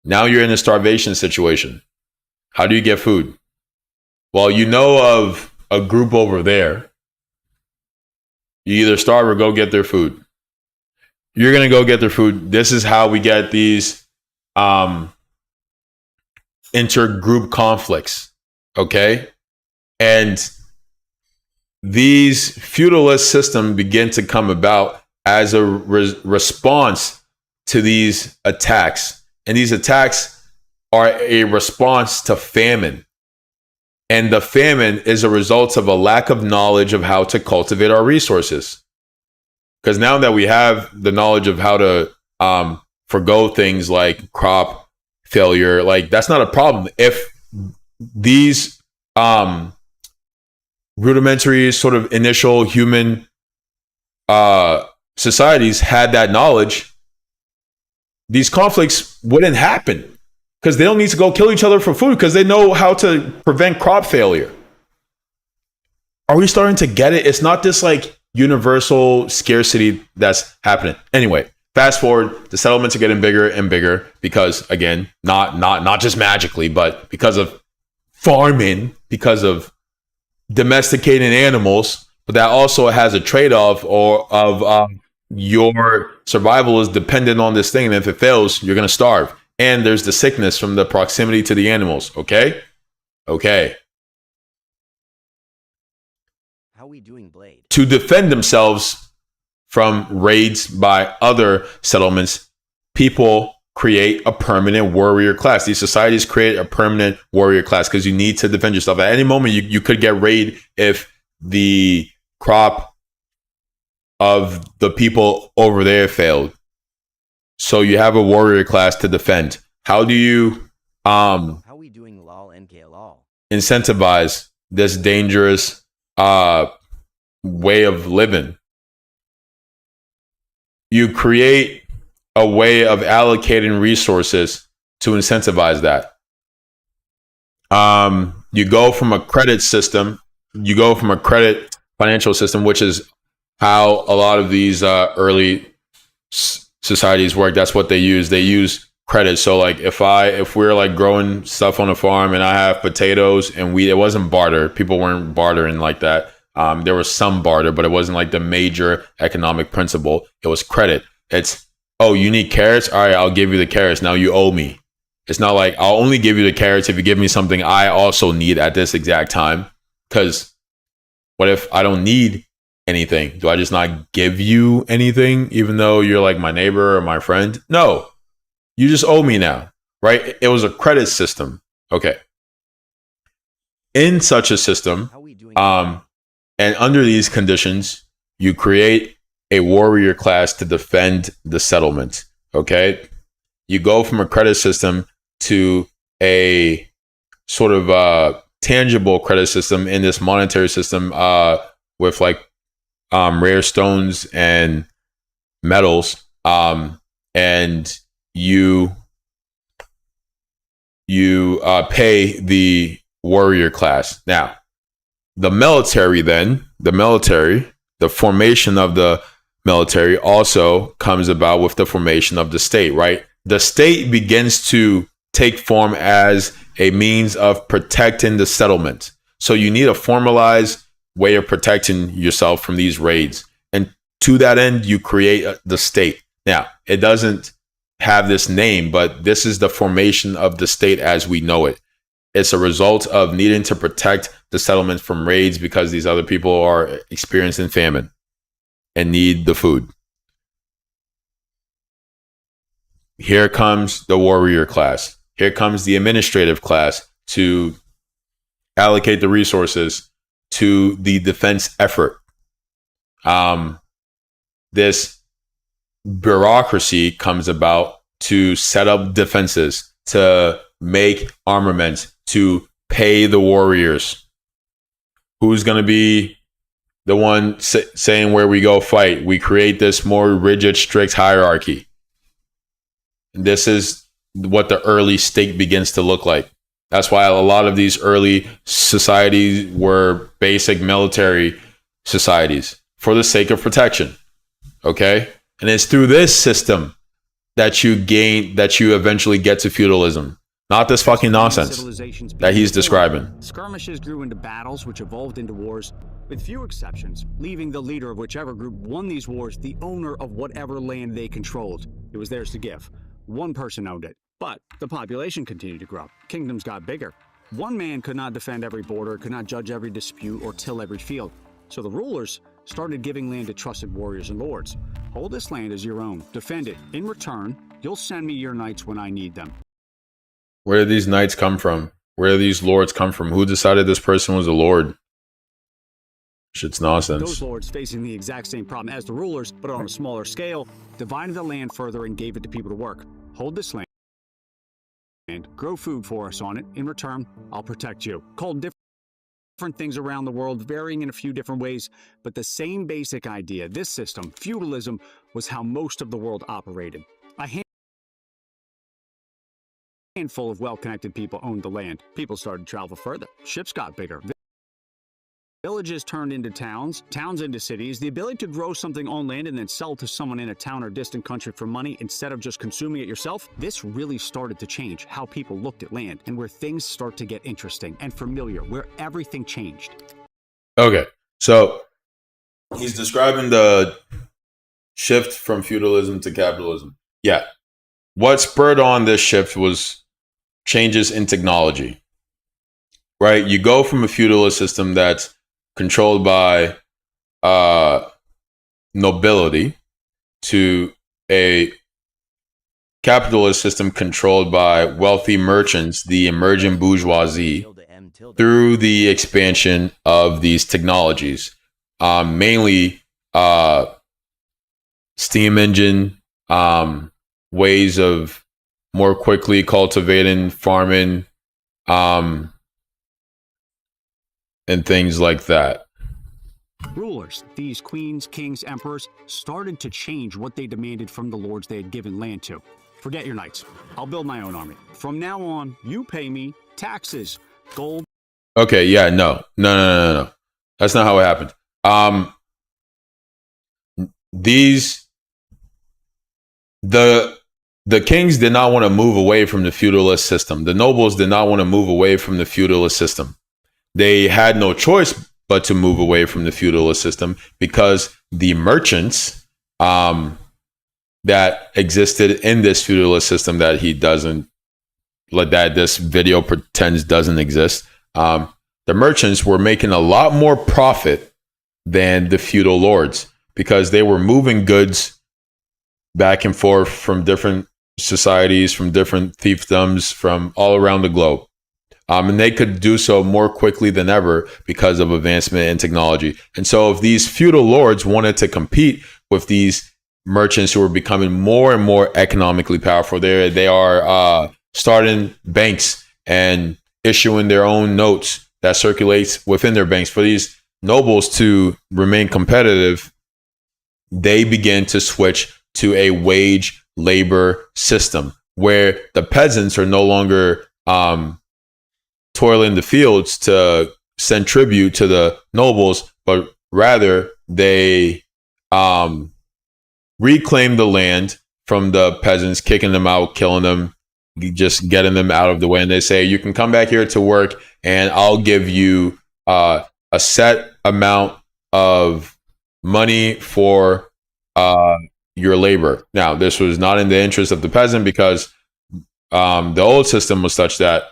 Now you're in a starvation situation. How do you get food? Well, you know of a group over there. You either starve or go get their food. You're going to go get their food. This is how we get these intergroup conflicts. Okay? And these feudalist systems begin to come about as a response to these attacks. And these attacks are a response to famine. And the famine is a result of a lack of knowledge of how to cultivate our resources. Because now that we have the knowledge of how to forgo things like crop failure, like that's not a problem. If these rudimentary sort of initial human societies had that knowledge, these conflicts wouldn't happen. Because they don't need to go kill each other for food, because they know how to prevent crop failure. Are we starting to get it? It's not this like universal scarcity that's happening. Anyway, fast forward, the settlements are getting bigger and bigger because, again, not just magically, but because of farming, because of domesticating animals. But that also has a trade-off of your survival is dependent on this thing, and if it fails, you're going to starve. And there's the sickness from the proximity to the animals. Okay. How we doing, Blade? To defend themselves from raids by other settlements, people create a permanent warrior class. These societies create a permanent warrior class because you need to defend yourself. At any moment, you could get raided if the crop of the people over there failed. So you have a warrior class to defend. How do you How we doing, lol, NK lol? incentivize this dangerous way of living? You create a way of allocating resources to incentivize that. You go from a credit system, financial system, which is how a lot of these early societies work. That's what they use. They use credit. So like if we're like growing stuff on a farm and I have potatoes and it wasn't barter. People weren't bartering like that. There was some barter, but it wasn't like the major economic principle. It was credit. It's, oh, you need carrots? All right, I'll give you the carrots. Now you owe me. It's not like I'll only give you the carrots if you give me something I also need at this exact time. Because what if I don't need anything? Do I just not give you anything, even though you're like my neighbor or my friend? No, you just owe me now, right? It was a credit system. Okay. In such a system, and under these conditions, you create a warrior class to defend the settlement. Okay. You go from a credit system to a sort of tangible credit system in this monetary system with like rare stones and metals, and you pay the warrior class. Now, the formation of the military also comes about with the formation of the state, right? The state begins to take form as a means of protecting the settlement. So you need a formalized way of protecting yourself from these raids. And to that end, you create the state. Now, it doesn't have this name, but this is the formation of the state as we know it. It's a result of needing to protect the settlement from raids because these other people are experiencing famine and need the food. Here comes the warrior class. Here comes the administrative class to allocate the resources to the defense effort. This bureaucracy comes about to set up defenses, to make armaments, to pay the warriors. Who's going to be the one saying where we go fight? We create this more rigid, strict hierarchy. This is what the early state begins to look like. That's why a lot of these early societies were basic military societies for the sake of protection. Okay? And it's through this system that you eventually get to feudalism. Not this fucking nonsense that he's describing. Skirmishes grew into battles, which evolved into wars, with few exceptions, leaving the leader of whichever group won these wars the owner of whatever land they controlled. It was theirs to give. One person owned it, but the population continued to grow. Kingdoms got bigger. One man could not defend every border, could not judge every dispute, or till every field. So the rulers started giving land to trusted warriors and lords. Hold this land as your own. Defend it. In return, you'll send me your knights when I need them. Where did these knights come from? Where did these lords come from? Who decided this person was a lord? Shit's nonsense. Those lords, facing the exact same problem as the rulers, but on a smaller scale, divided the land further and gave it to people to work. Hold this land, grow food for us on it. In return, I'll protect you. Called different things around the world, varying in a few different ways, but the same basic idea. This system, feudalism, was how most of the world operated. A handful of well-connected people owned the land. People started to travel further. Ships got bigger. Villages turned into towns, towns into cities. The ability to grow something on land and then sell to someone in a town or distant country for money instead of just consuming it yourself, this really started to change how people looked at land and where things start to get interesting and familiar, where everything changed. Okay, so he's describing the shift from feudalism to capitalism. Yeah. What spurred on this shift was changes in technology, right? You go from a feudalist system that's controlled by nobility to a capitalist system controlled by wealthy merchants, the emerging bourgeoisie, through the expansion of these technologies, mainly steam engine, ways of more quickly cultivating, farming, and things like that. Rulers, these queens, kings, emperors, started to change what they demanded from the lords they had given land to. Forget your knights. I'll build my own army. From now on, you pay me taxes, gold. Okay, yeah, no. That's not how it happened. The kings did not want to move away from the feudalist system. The nobles did not want to move away from the feudalist system. They had no choice but to move away from the feudalist system because the merchants that existed in this feudalist system that this video pretends doesn't exist, the merchants were making a lot more profit than the feudal lords because they were moving goods back and forth from different societies, from different fiefdoms, from all around the globe. And they could do so more quickly than ever because of advancement in technology. And so if these feudal lords wanted to compete with these merchants who were becoming more and more economically powerful, they are starting banks and issuing their own notes that circulates within their banks. For these nobles to remain competitive, they begin to switch to a wage labor system where the peasants are no longer toiling the fields to send tribute to the nobles, but rather they reclaim the land from the peasants, kicking them out, killing them, just getting them out of the way. And they say, you can come back here to work and I'll give you a set amount of money for your labor. Now, this was not in the interest of the peasant because the old system was such that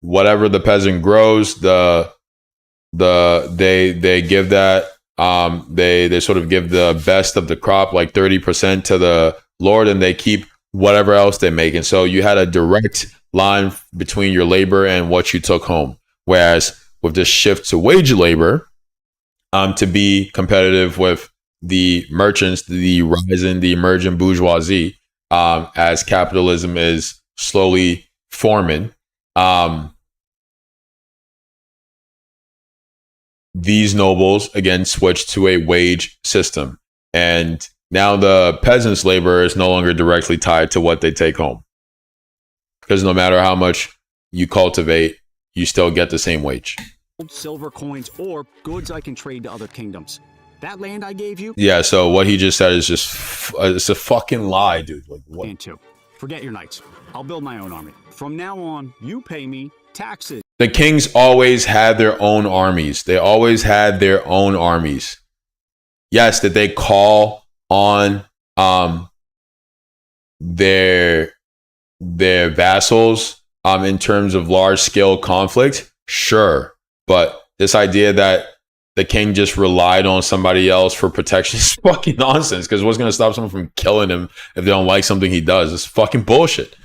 whatever the peasant grows, they give that they sort of give the best of the crop, like 30% to the Lord, and they keep whatever else they make. And so you had a direct line between your labor and what you took home. Whereas with this shift to wage labor, to be competitive with the merchants, the rising, the emerging bourgeoisie, as capitalism is slowly forming, these nobles again switched to a wage system, and now the peasants' labor is no longer directly tied to what they take home, because no matter how much you cultivate, you still get the same wage. Silver coins or goods I can trade to other kingdoms. That land I gave you? Yeah, so what he just said is just, it's a fucking lie, dude. Like, what? And two. Forget your knights. I'll build my own army. From now on, you pay me taxes. The kings always had their own armies. They always had their own armies. Yes, that they call on their vassals in terms of large scale conflict, sure. But this idea that the king just relied on somebody else for protection is fucking nonsense. Because what's going to stop someone from killing him if they don't like something he does? It's fucking bullshit.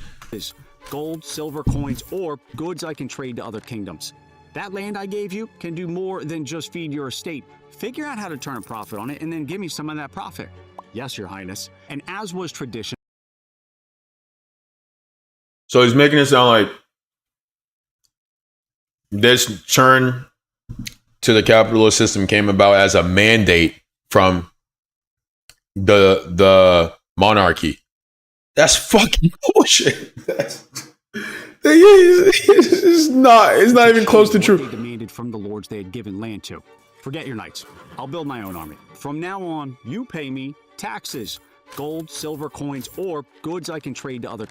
Gold, silver coins, or goods I can trade to other kingdoms. That land I gave you can do more than just feed your estate. Figure out how to turn a profit on it and then give me some of that profit. Yes, Your Highness. And as was tradition. So he's making it sound like this turn to the capitalist system came about as a mandate from the monarchy. That's fucking bullshit. It's not even close to true. They demanded from the lords they had given land to. Forget your knights. I'll build my own army. From now on, you pay me taxes, gold, silver coins, or goods I can trade to other.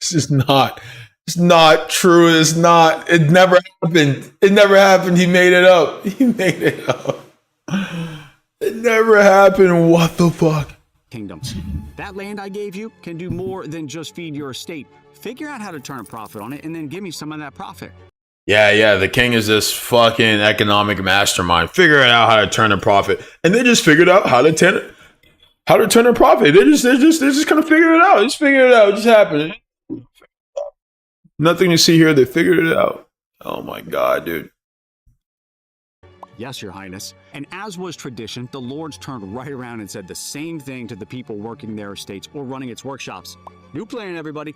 This is not. It's not true. It's not. It never happened. It never happened. He made it up. He made it up. It never happened. What the fuck? Kingdoms. That land I gave you can do more than just feed your estate. Figure out how to turn a profit on it and then give me some of that profit. Yeah. The king is this fucking economic mastermind. Figuring out how to turn a profit, and they just figured out how to turn a profit. They just kind of figured it out. Just figured it out. It just happened. Nothing to see here. They figured it out. Oh my god, dude. Yes, Your Highness. And as was tradition, the lords turned right around and said the same thing to the people working their estates or running its workshops. New plan, everybody.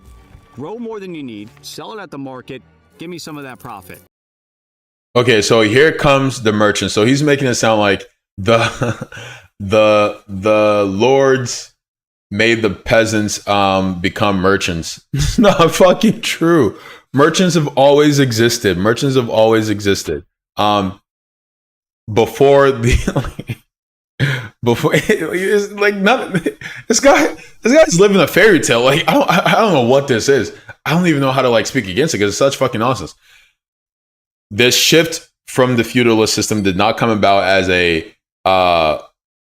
Grow more than you need, sell it at the market, give me some of that profit. Okay, so here comes the merchant. So he's making it sound like the lords made the peasants become merchants. It's not fucking true. Merchants have always existed. Before it's like nothing. This guy's living a fairy tale. Like I don't know what this is. I don't even know how to like speak against it because it's such fucking nonsense. This shift from the feudalist system did not come about as a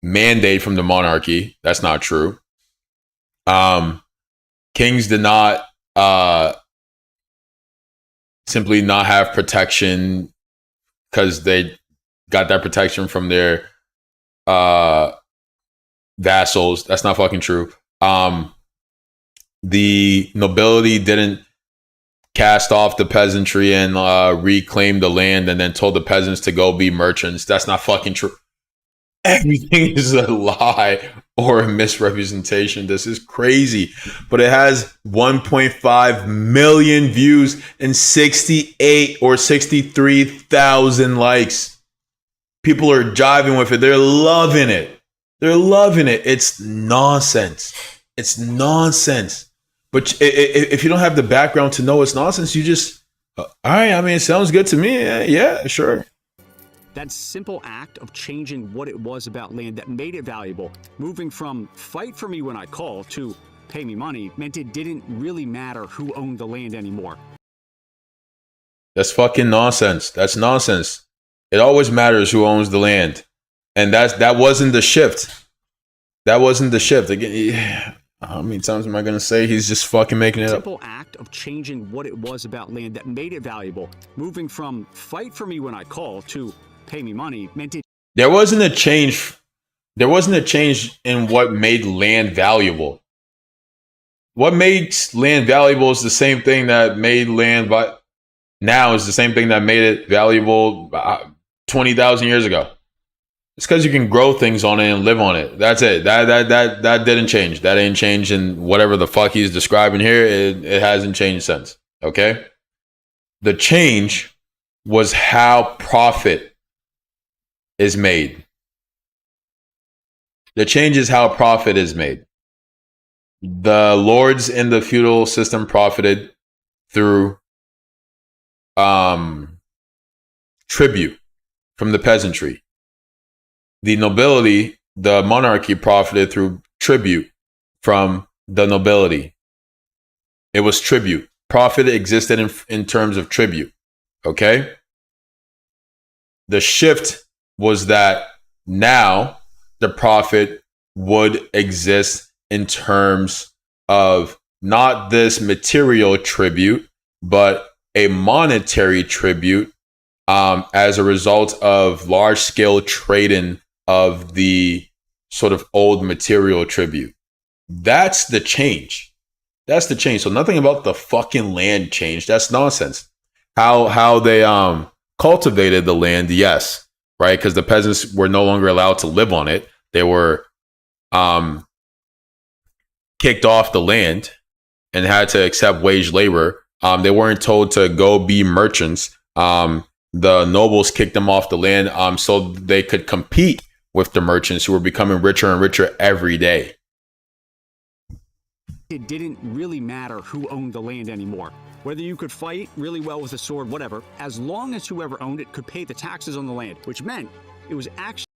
mandate from the monarchy. That's not true. Kings did not simply not have protection because they got that protection from their vassals. That's not fucking true. The nobility didn't cast off the peasantry and reclaim the land and then told the peasants to go be merchants. That's not fucking true. Everything is a lie or a misrepresentation. This is crazy. But it has 1.5 million views and 68 or 63,000 likes. People are jiving with it. They're loving it. It's nonsense. But if you don't have the background to know it's nonsense, you just, all right, I mean, it sounds good to me. Yeah, sure. That simple act of changing what it was about land that made it valuable, moving from fight for me when I call to pay me money, meant it didn't really matter who owned the land anymore. That's fucking nonsense. That's nonsense. It always matters who owns the land. And that wasn't the shift. That wasn't the shift. Again, how many times am I gonna say he's just fucking making it up? Simple act of changing what it was about land that made it valuable, moving from fight for me when I call to pay me money, meant it. There wasn't a change. There wasn't a change in what made land valuable. What makes land valuable is the same thing that made land now is the same thing that made it valuable 20,000 years ago. It's because you can grow things on it and live on it. That's it. That didn't change. That ain't changed in whatever the fuck he's describing here. It hasn't changed since. Okay? The change was how profit is made. The change is how profit is made. The lords in the feudal system profited through tribute from the peasantry. The nobility, the monarchy profited through tribute from the nobility. It was tribute. Profit existed in terms of tribute. Okay? The shift was that now the profit would exist in terms of not this material tribute, but a monetary tribute as a result of large-scale trading of the sort of old material tribute. That's the change. That's the change. So nothing about the fucking land changed. That's nonsense. How they cultivated the land, yes, right? Because the peasants were no longer allowed to live on it. They were kicked off the land and had to accept wage labor. They weren't told to go be merchants. The nobles kicked them off the land so they could compete with the merchants who were becoming richer and richer every day. It didn't really matter who owned the land anymore. Whether you could fight really well with a sword, whatever, as long as whoever owned it could pay the taxes on the land, which meant it was actually...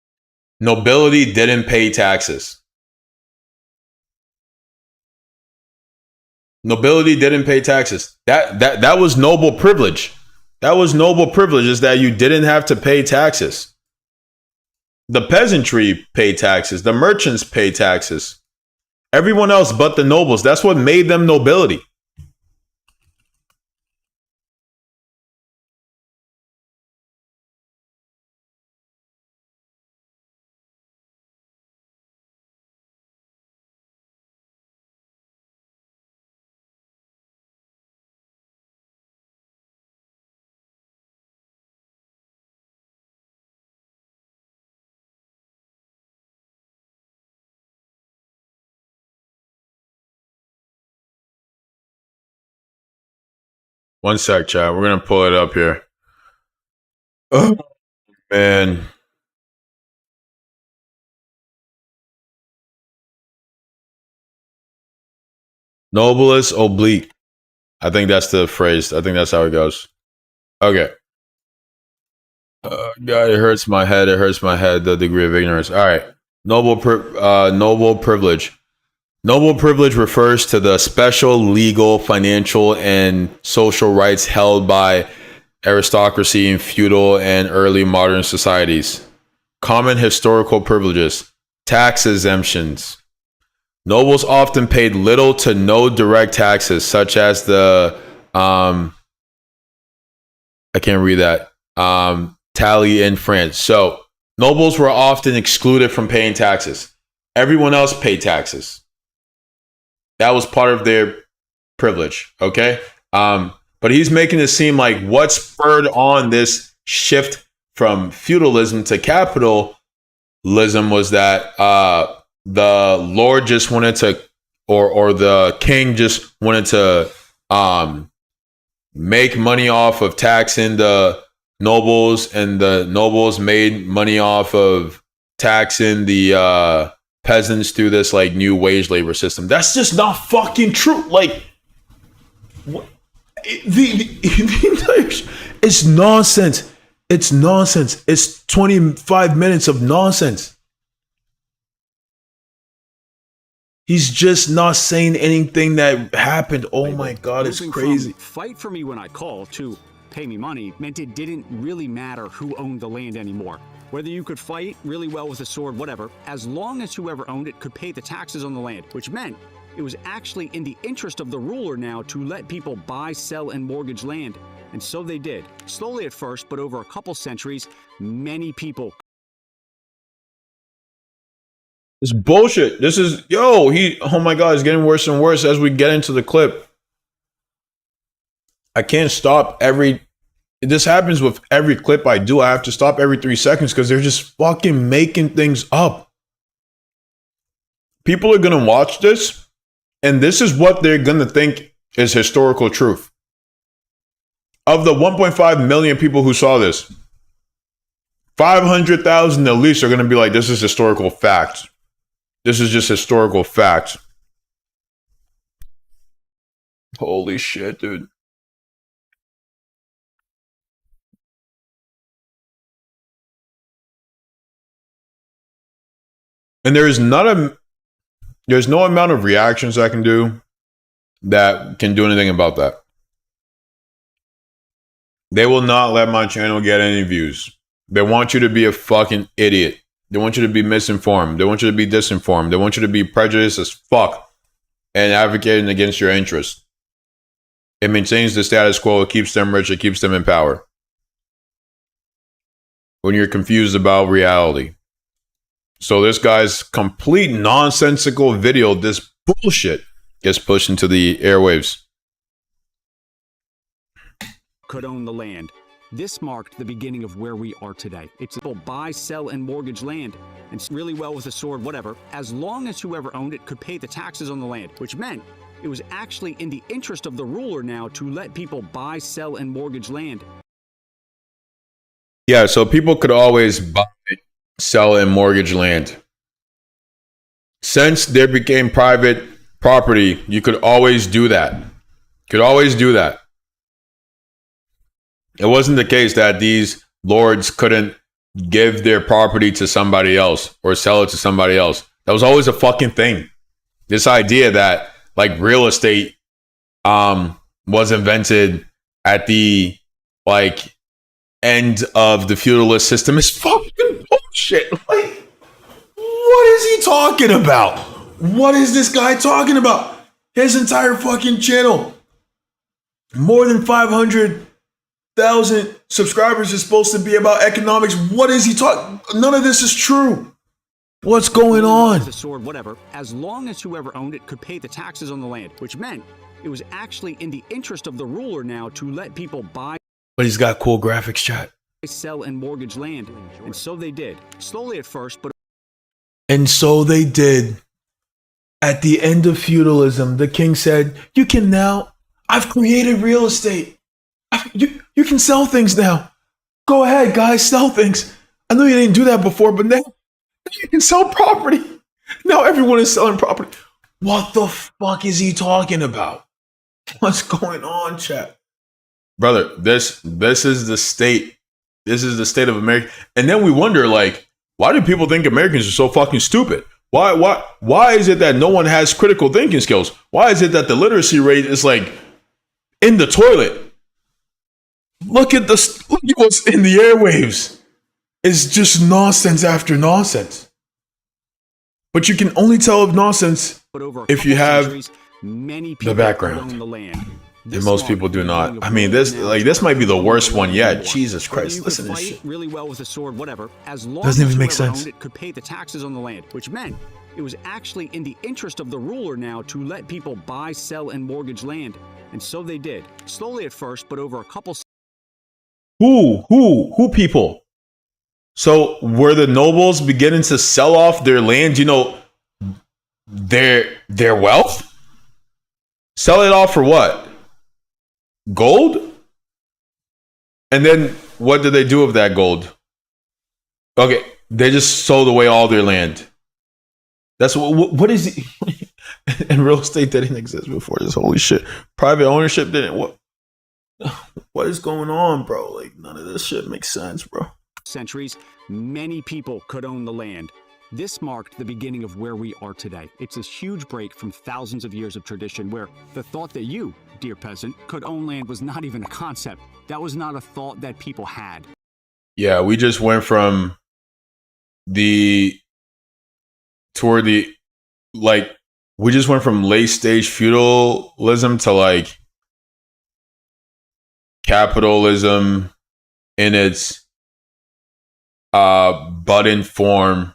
Nobility didn't pay taxes. Nobility didn't pay taxes. That was noble privilege. That was noble privilege, is that you didn't have to pay taxes. The peasantry paid taxes. The merchants paid taxes. Everyone else but the nobles. That's what made them nobility. One sec, chat. We're going to pull it up here. Oh, man. Noblest oblique. I think that's the phrase. I think that's how it goes. Okay. God, it hurts my head. It hurts my head, the degree of ignorance. All right. Noble privilege. Noble privilege refers to the special legal, financial, and social rights held by aristocracy in feudal and early modern societies. Common historical privileges. Tax exemptions. Nobles often paid little to no direct taxes, such as the I can't read that. Tally in France. So nobles were often excluded from paying taxes. Everyone else paid taxes. That was part of their privilege. Okay. But he's making it seem like what spurred on this shift from feudalism to capitalism was that the lord just wanted to, or the king just wanted to make money off of taxing the nobles, and the nobles made money off of taxing the peasants through this like new wage labor system. That's just not fucking true. Like, what? It's nonsense. It's nonsense. It's 25 minutes of nonsense. He's just not saying anything that happened. Oh my God, it's crazy. Fight for me when I call to pay me money, meant it didn't really matter who owned the land anymore. Whether you could fight really well with a sword, whatever, as long as whoever owned it could pay the taxes on the land, which meant it was actually in the interest of the ruler now to let people buy, sell, and mortgage land. And so they did. Slowly at first, but over a couple centuries, many people. It's bullshit. This is, yo, oh my God, it's getting worse and worse as we get into the clip. I can't stop this happens with every clip I do. I have to stop every 3 seconds because they're just fucking making things up. People are going to watch this, and this is what they're going to think is historical truth. Of the 1.5 million people who saw this, 500,000 at least are going to be like, this is historical fact. This is just historical fact. Holy shit, dude. And there's no amount of reactions I can do that can do anything about that. They will not let my channel get any views. They want you to be a fucking idiot. They want you to be misinformed. They want you to be disinformed. They want you to be prejudiced as fuck and advocating against your interests. It maintains the status quo. It keeps them rich. It keeps them in power. When you're confused about reality. So this guy's complete nonsensical video, this bullshit, gets pushed into the airwaves. Could own the land. This marked the beginning of where we are today. It's people buy, sell, and mortgage land, and really well with a sword, whatever, as long as whoever owned it could pay the taxes on the land, which meant it was actually in the interest of the ruler now to let people buy, sell, and mortgage land. Yeah, so people could always buy, sell, and mortgage land. Since there became private property, you could always do that. Could always do that. It wasn't the case that these lords couldn't give their property to somebody else or sell it to somebody else. That was always a fucking thing. This idea that like real estate was invented at the like end of the feudalist system is fucking bullshit. Like, what is he talking about? What is this guy talking about? His entire fucking channel, more than 500,000 subscribers, is supposed to be about economics. What is he talking? None of this is true. What's going on? The sword, whatever, as long as whoever owned it could pay the taxes on the land, which meant it was actually in the interest of the ruler now to let people buy. But he's got cool graphics, chat. Sell and mortgage land, and so they did. Slowly at first, but and so they did. At the end of feudalism, the king said, "You can now. I've created real estate. You can sell things now. Go ahead, guys, sell things. I know you didn't do that before, but now you can sell property. Now everyone is selling property." What the fuck is he talking about? What's going on, chat? Brother, this is the state. This is the state of America. And then we wonder, like, why do people think Americans are so fucking stupid? Why is it that no one has critical thinking skills? Why is it that the literacy rate is like in the toilet? Look at what's in the airwaves. It's just nonsense after nonsense. But you can only tell of nonsense if you have the background. And most people do not. I mean, this might be the worst one yet. Jesus Christ, listen to this shit. Really well with a sword, whatever. As long Doesn't even as make whoever sense. owned it could pay the taxes on the land, which meant it was actually in the interest of the ruler now to let people buy, sell, and mortgage land, and so they did. Slowly at first, but over a couple. Who people? So were the nobles beginning to sell off their land? You know, their wealth. Sell it off for what? Gold? And then what did they do with that gold? Okay, they just sold away all their land. That's what is it? And real estate didn't exist before this. Holy shit. Private ownership didn't. What is going on, bro? Like, none of this shit makes sense, bro. Centuries, many people could own the land. This marked the beginning of where we are today. It's a huge break from thousands of years of tradition where the thought that you, dear peasant, could own land was not even a concept. That was not a thought that people had. Yeah, we just went from we just went from late stage feudalism to like capitalism in its button form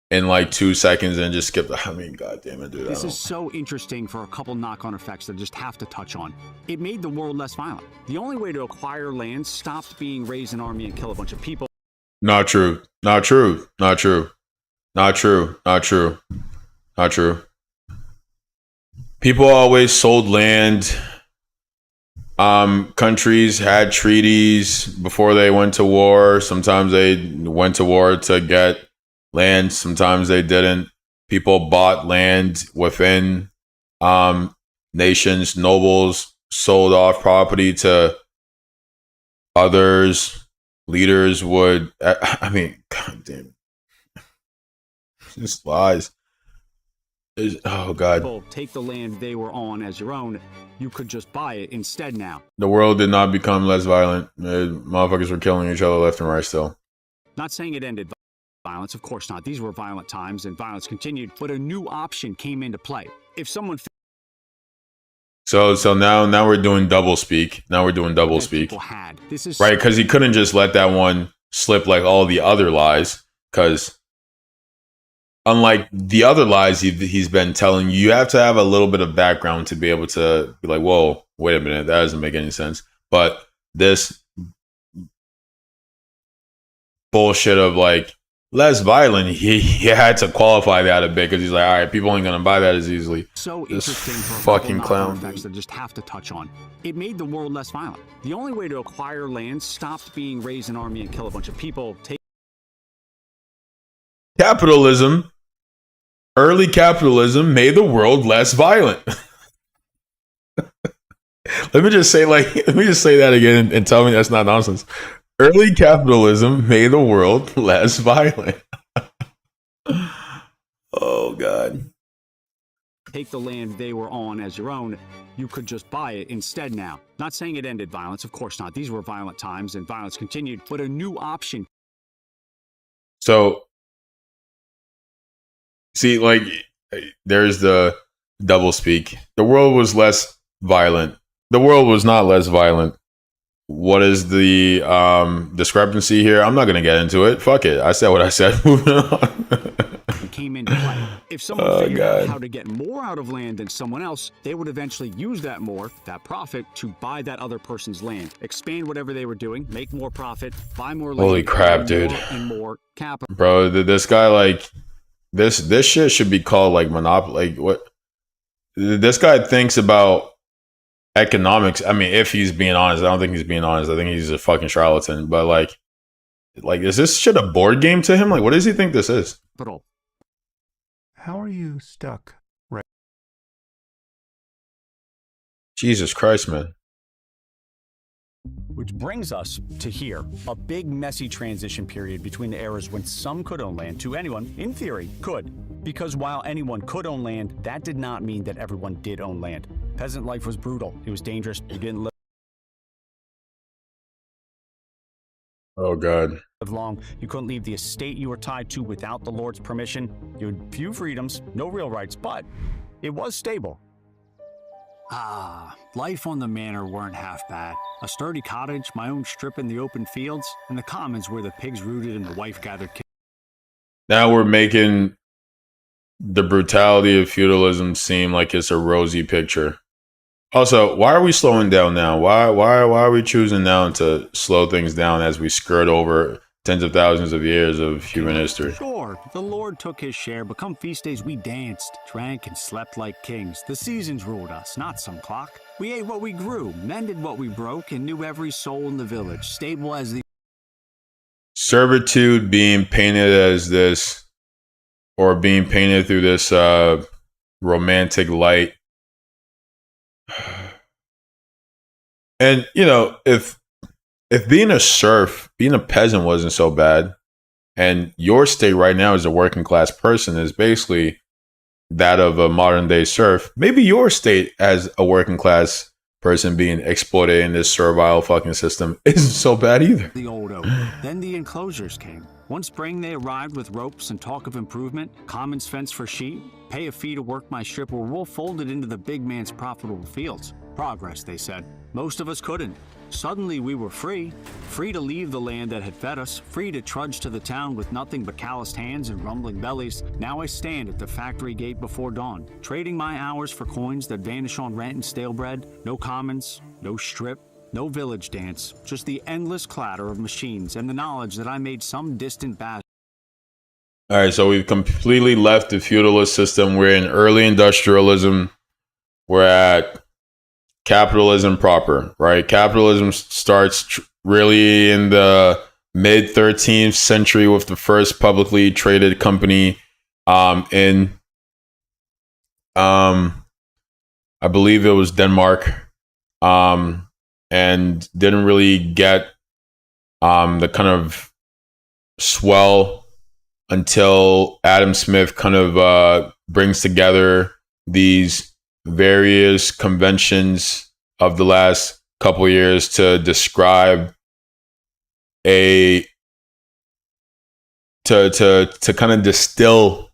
in like 2 seconds and just skip. I mean, god damn it, dude. This is so interesting for a couple knock-on effects that I just have to touch on. It made the world less violent. The only way to acquire land stopped being raise an army and kill a bunch of people. Not true. Not true. Not true. Not true. Not true. Not true. People always sold land. Countries had treaties before they went to war. Sometimes they went to war to get land. Sometimes they didn't. People bought land within nations. Nobles sold off property to others. Leaders would, I mean, god damn. Just lies. Oh god. People take the land they were on as your own. You could just buy it instead now. The world did not become less violent. Motherfuckers were killing each other left and right still. Not saying it ended violence, of course not. These were violent times and violence continued, but a new option came into play. If someone So now we're doing double speak. Now we're doing double speak. This is right, because he couldn't just let that one slip like all the other lies. Because unlike the other lies he's been telling, you have to have a little bit of background to be able to be like, whoa, wait a minute, that doesn't make any sense. But this bullshit of like less violent, he had to qualify that a bit because he's like, all right, people ain't gonna buy that as easily. So this interesting for fucking clown. Effects that just have to touch on. It made the world less violent. The only way to acquire land stopped being raise an army and kill a bunch of people. Capitalism, early capitalism made the world less violent. Let me just say that again and tell me that's not nonsense. Early capitalism made the world less violent. Oh, God. Take the land they were on as your own. You could just buy it instead now. Not saying it ended violence, of course not. These were violent times and violence continued, but a new option. So, see, like, there's the double speak. The world was less violent. The world was not less violent. What is the discrepancy here? I'm not going to get into it. Fuck it. I said what I said. Moving on. Came into play. If someone figured out how to get more out of land than someone else, they would eventually use that profit, to buy that other person's land, expand whatever they were doing, make more profit, buy more land. Holy crap, dude. And more capital. Bro, this guy, like, this shit should be called, like, monopoly. Like, what? This guy thinks about economics. I mean, if he's being honest, I don't think he's being honest. I think he's a fucking charlatan. But, like, is this shit a board game to him? Like, what does he think this is? How are you stuck right? Jesus Christ, man. Which brings us to here, a big messy transition period between the eras when some could own land to anyone, in theory, could. Because while anyone could own land, that did not mean that everyone did own land. Peasant life was brutal. It was dangerous. You didn't live Oh, God. long. You couldn't leave the estate you were tied to without the Lord's permission. You had few freedoms, no real rights, but it was stable. Life on the manor weren't half bad. A sturdy cottage, my own strip in the open fields, and the commons where the pigs rooted and the wife gathered. Now we're making the brutality of feudalism seem like it's a rosy picture. Also, why are we slowing down now? Why are we choosing now to slow things down as we skirt over tens of thousands of years of human history? Sure, the Lord took his share, but come feast days we danced, drank, and slept like kings. The seasons ruled us, not some clock. We ate what we grew, mended what we broke, and knew every soul in the village, stable as the... Servitude being painted as this, or being painted through this romantic light. And, you know, if being a serf, being a peasant wasn't so bad, And your state right now as a working class person is basically that of a modern day serf. Maybe your state as a working class person being exploited in this servile fucking system isn't so bad either. The old oak. Then the enclosures came. One spring they arrived with ropes and talk of improvement, commons fenced for sheep, pay a fee to work my strip or wool folded into the big man's profitable fields. Progress, they said. Most of us couldn't. Suddenly we were free to leave the land that had fed us, free to trudge to the town with nothing but calloused hands and rumbling bellies. Now I stand at the factory gate before dawn, trading my hours for coins that vanish on rent and stale bread. No commons, no strip, no village dance, just the endless clatter of machines and the knowledge that I made some distant bastard. All right, so we've completely left the feudalist system. We're in early industrialism. We're at capitalism proper, right? Capitalism starts really in the mid 13th century with the first publicly traded company in I believe it was Denmark, and didn't really get the kind of swell until Adam Smith kind of brings together these various conventions of the last couple of years to describe to kind of distill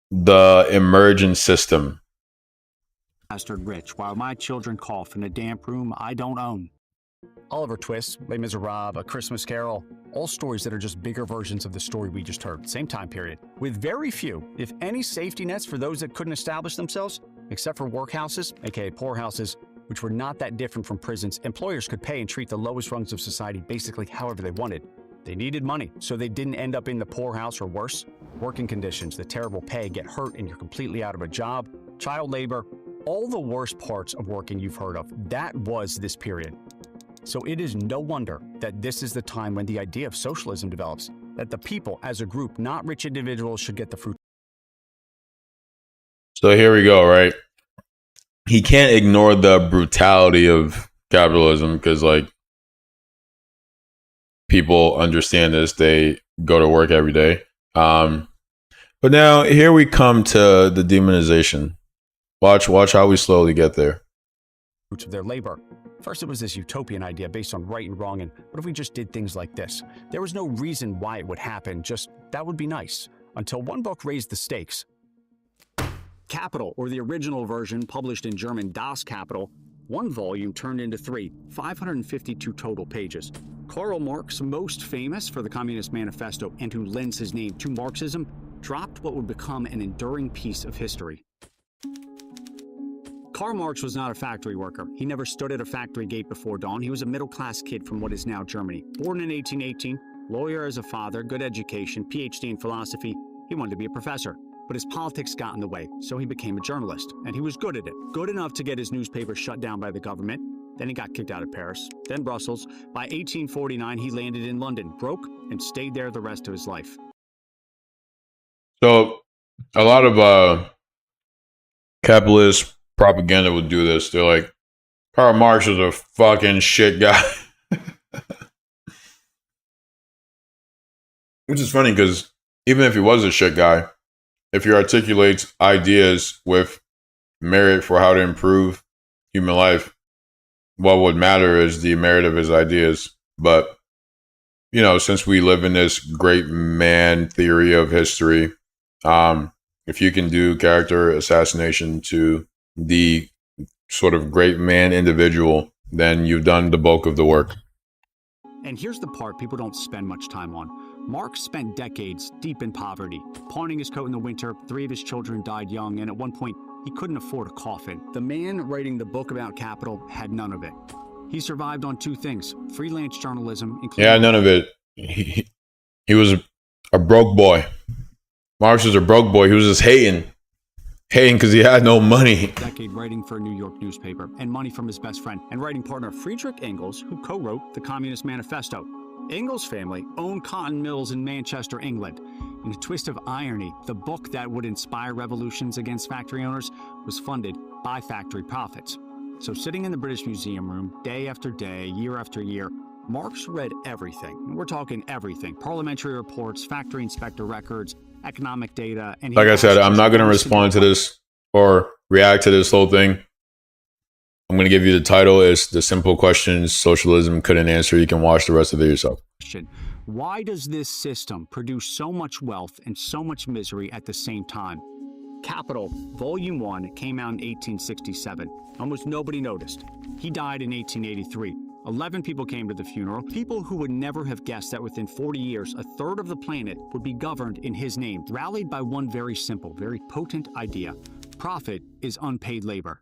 the emergent system. Bastard rich, while my children cough in a damp room I don't own. Oliver Twist, Les Miserables, A Christmas Carol, all stories that are just bigger versions of the story we just heard, same time period, with very few, if any, safety nets for those that couldn't establish themselves, except for workhouses, aka poorhouses, which were not that different from prisons. Employers could pay and treat the lowest rungs of society basically however they wanted. They needed money, so they didn't end up in the poorhouse or worse. Working conditions, the terrible pay, get hurt and you're completely out of a job, child labor, all the worst parts of working you've heard of. That was this period. So it is no wonder that this is the time when the idea of socialism develops, that the people as a group, not rich individuals, should get the fruit. So here we go, right? He can't ignore the brutality of capitalism because, like, people understand this. They go to work every day. But now here we come to the demonization. Watch how we slowly get there. Of their labor. First, it was this utopian idea based on right and wrong, and what if we just did things like this? There was no reason why it would happen, just that would be nice, until one book raised the stakes. Capital, or the original version published in German Das Kapital, one volume turned into 3, 552 total pages. Karl Marx, most famous for the Communist Manifesto and who lends his name to Marxism, dropped what would become an enduring piece of history. Karl Marx was not a factory worker. He never stood at a factory gate before dawn. He was a middle-class kid from what is now Germany. Born in 1818, lawyer as a father, good education, PhD in philosophy. He wanted to be a professor, but his politics got in the way, so he became a journalist, and he was good at it. Good enough to get his newspaper shut down by the government. Then he got kicked out of Paris, then Brussels. By 1849, he landed in London, broke, and stayed there the rest of his life. So a lot of capitalist propaganda would do this. They're like, Karl Marx is a fucking shit guy. Which is funny because even if he was a shit guy, if he articulates ideas with merit for how to improve human life, what would matter is the merit of his ideas. But, you know, since we live in this great man theory of history, if you can do character assassination to the sort of great man individual, then you've done the bulk of the work. And here's the part people don't spend much time on. Marx spent decades deep in poverty, pawning his coat in the winter. 3 of his children died young, and at one point, he couldn't afford a coffin. The man writing the book about capital had none of it. He survived on 2 things: freelance journalism, including... Yeah, none of it. He was a broke boy. Marx was a broke boy. He was just hating because he had no money. Decade writing for a New York newspaper, and money from his best friend and writing partner Friedrich Engels, who co-wrote the Communist Manifesto. Engels' family owned cotton mills in Manchester, England. In a twist of irony, the book that would inspire revolutions against factory owners was funded by factory profits. So sitting in the British Museum room, day after day, year after year, Marx read everything. And we're talking everything. Parliamentary reports, factory inspector records, economic data. And Like I said, I'm not going to respond to this or react to this whole thing. I'm going to give you the title. It's The Simple Questions Socialism Couldn't Answer. You can watch the rest of it yourself. Why does this system produce so much wealth and so much misery at the same time? Capital, Volume 1, came out in 1867. Almost nobody noticed. He died in 1883. 11 people came to the funeral. People who would never have guessed that within 40 years, a third of the planet would be governed in his name, rallied by one very simple, very potent idea. Profit is unpaid labor.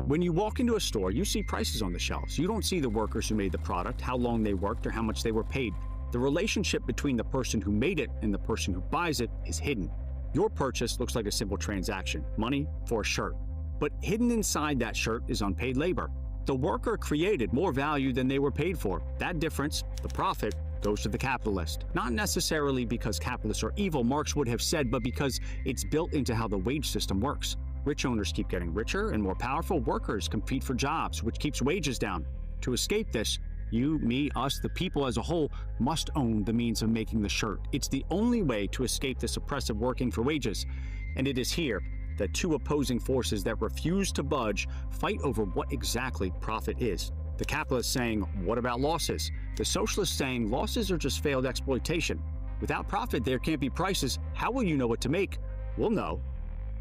When you walk into a store, you see prices on the shelves. You don't see the workers who made the product, how long they worked, or how much they were paid. The relationship between the person who made it and the person who buys it is hidden. Your purchase looks like a simple transaction, money for a shirt. But hidden inside that shirt is unpaid labor. The worker created more value than they were paid for. That difference, the profit, goes to the capitalist. Not necessarily because capitalists are evil, Marx would have said, but because it's built into how the wage system works. Rich owners keep getting richer and more powerful. Workers compete for jobs, which keeps wages down. To escape this, you, me, us, the people as a whole, must own the means of making the shirt. It's the only way to escape this oppressive working for wages. And it is here that two opposing forces that refuse to budge fight over what exactly profit is. The capitalists saying, what about losses? The socialists saying, losses are just failed exploitation. Without profit, there can't be prices. How will you know what to make? We'll know.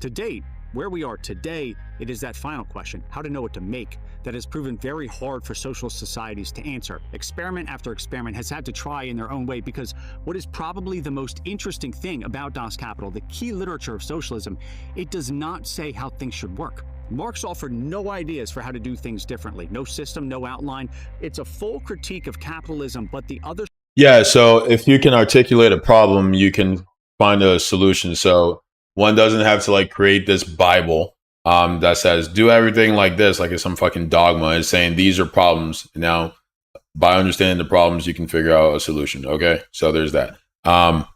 To date, where we are today, it is that final question, how to know what to make, that has proven very hard for socialist societies to answer. Experiment after experiment has had to try in their own way, because what is probably the most interesting thing about Das Kapital, the key literature of socialism, it does not say how things should work. Marx offered no ideas for how to do things differently, no system, no outline. It's a full critique of capitalism, but the other... Yeah, so if you can articulate a problem, you can find a solution. So one doesn't have to like create this Bible that says do everything like this, like it's some fucking dogma. It's saying these are problems. Now, by understanding the problems, you can figure out a solution. Okay, so there's that. The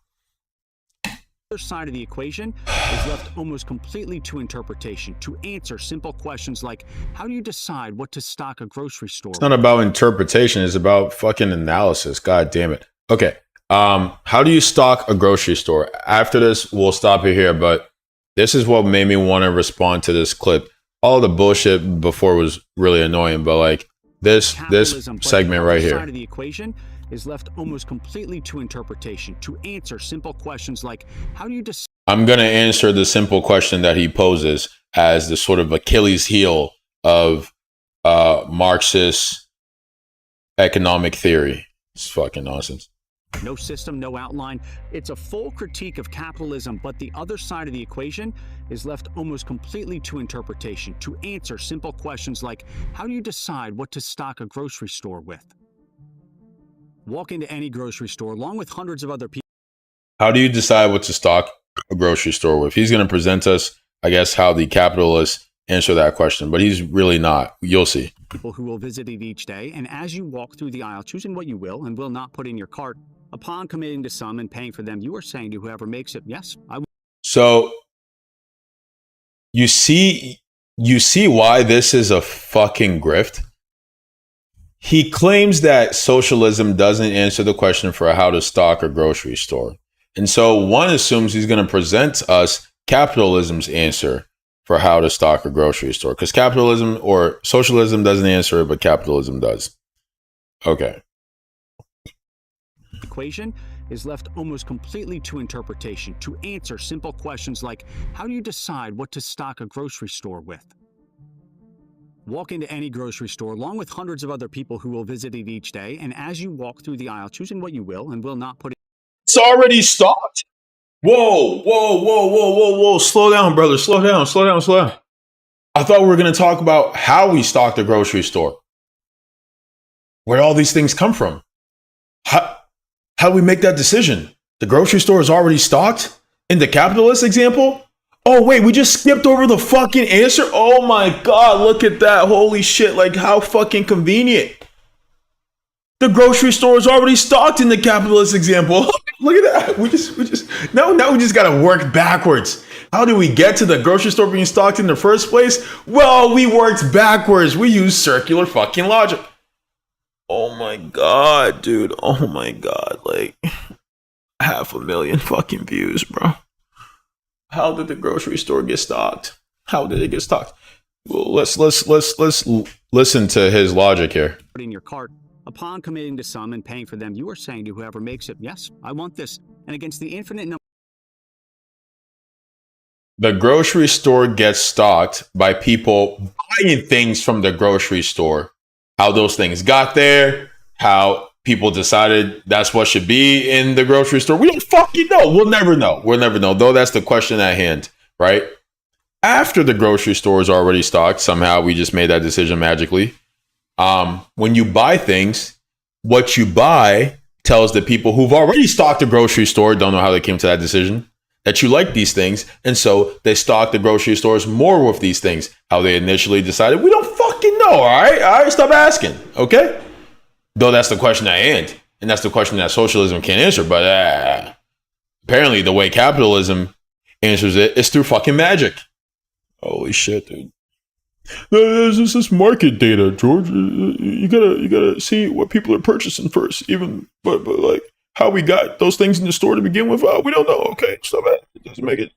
other side of the equation is left almost completely to interpretation, to answer simple questions like, how do you decide what to stock a grocery store? It's not about interpretation. It's about fucking analysis. God damn it. Okay. How do you stock a grocery store? After this, we'll stop it here, but this is what made me want to respond to this clip. All the bullshit before was really annoying, but like this segment right here. The side of the equation is left almost completely to interpretation, to answer simple questions like, how do you decide? I'm going to answer the simple question that he poses as the sort of Achilles heel of Marxist economic theory. It's fucking nonsense. No system, no outline. It's a full critique of capitalism, but the other side of the equation is left almost completely to interpretation, to answer simple questions like, how do you decide what to stock a grocery store with? Walk into any grocery store along with hundreds of other people. How do you decide what to stock a grocery store with? He's going to present us, I guess, how the capitalists answer that question, but he's really not. You'll see. People who will visit it each day, and as you walk through the aisle, choosing what you will and will not put in your cart, upon committing to some and paying for them, you are saying to whoever makes it, yes, I will. So you see why this is a fucking grift? He claims that socialism doesn't answer the question for how to stock a grocery store. And so one assumes he's going to present us capitalism's answer for how to stock a grocery store, because capitalism or socialism doesn't answer it, but capitalism does. Okay. Equation is left almost completely to interpretation, to answer simple questions like, how do you decide what to stock a grocery store with? Walk into any grocery store along with hundreds of other people who will visit it each day, and as you walk through the aisle, choosing what you will and will not put it. It's already stocked. Whoa, whoa, whoa, whoa, whoa, whoa. Slow down, brother. Slow down, slow down, slow down. I thought we were going to talk about how we stock the grocery store. Where all these things come from. How do we make that decision? The grocery store is already stocked? In the capitalist example? Oh, wait, we just skipped over the fucking answer? Oh my God, look at that. Holy shit, like how fucking convenient. The grocery store is already stocked in the capitalist example. Look at that. We just now we just gotta work backwards. How do we get to the grocery store being stocked in the first place? Well, we worked backwards. We used circular fucking logic. Oh my god, dude. Oh my god. Like 500,000 fucking views, bro. How did the grocery store get stocked? How did it get stocked? Well, let's listen to his logic here. Put in your cart. Upon committing to some and paying for them, you are saying to whoever makes it, yes, I want this. And against the infinite number. The grocery store gets stocked by people buying things from the grocery store. How those things got there, how people decided that's what should be in the grocery store. We don't fucking know. We'll never know. We'll never know. Though that's the question at hand, right? After the grocery store is already stocked, somehow we just made that decision magically. When you buy things, what you buy tells the people who've already stocked the grocery store, don't know how they came to that decision, that you like these things. And so they stock the grocery stores more with these things. How they initially decided, we don't fucking know. All right, stop asking. Okay. Though that's the question at hand. And that's the question that socialism can't answer. But apparently the way capitalism answers it is through fucking magic. Holy shit, dude. There's this market data, George. You gotta see what people are purchasing first. Even but like how we got those things in the store to begin with, we don't know. Okay, stop it. It doesn't make it.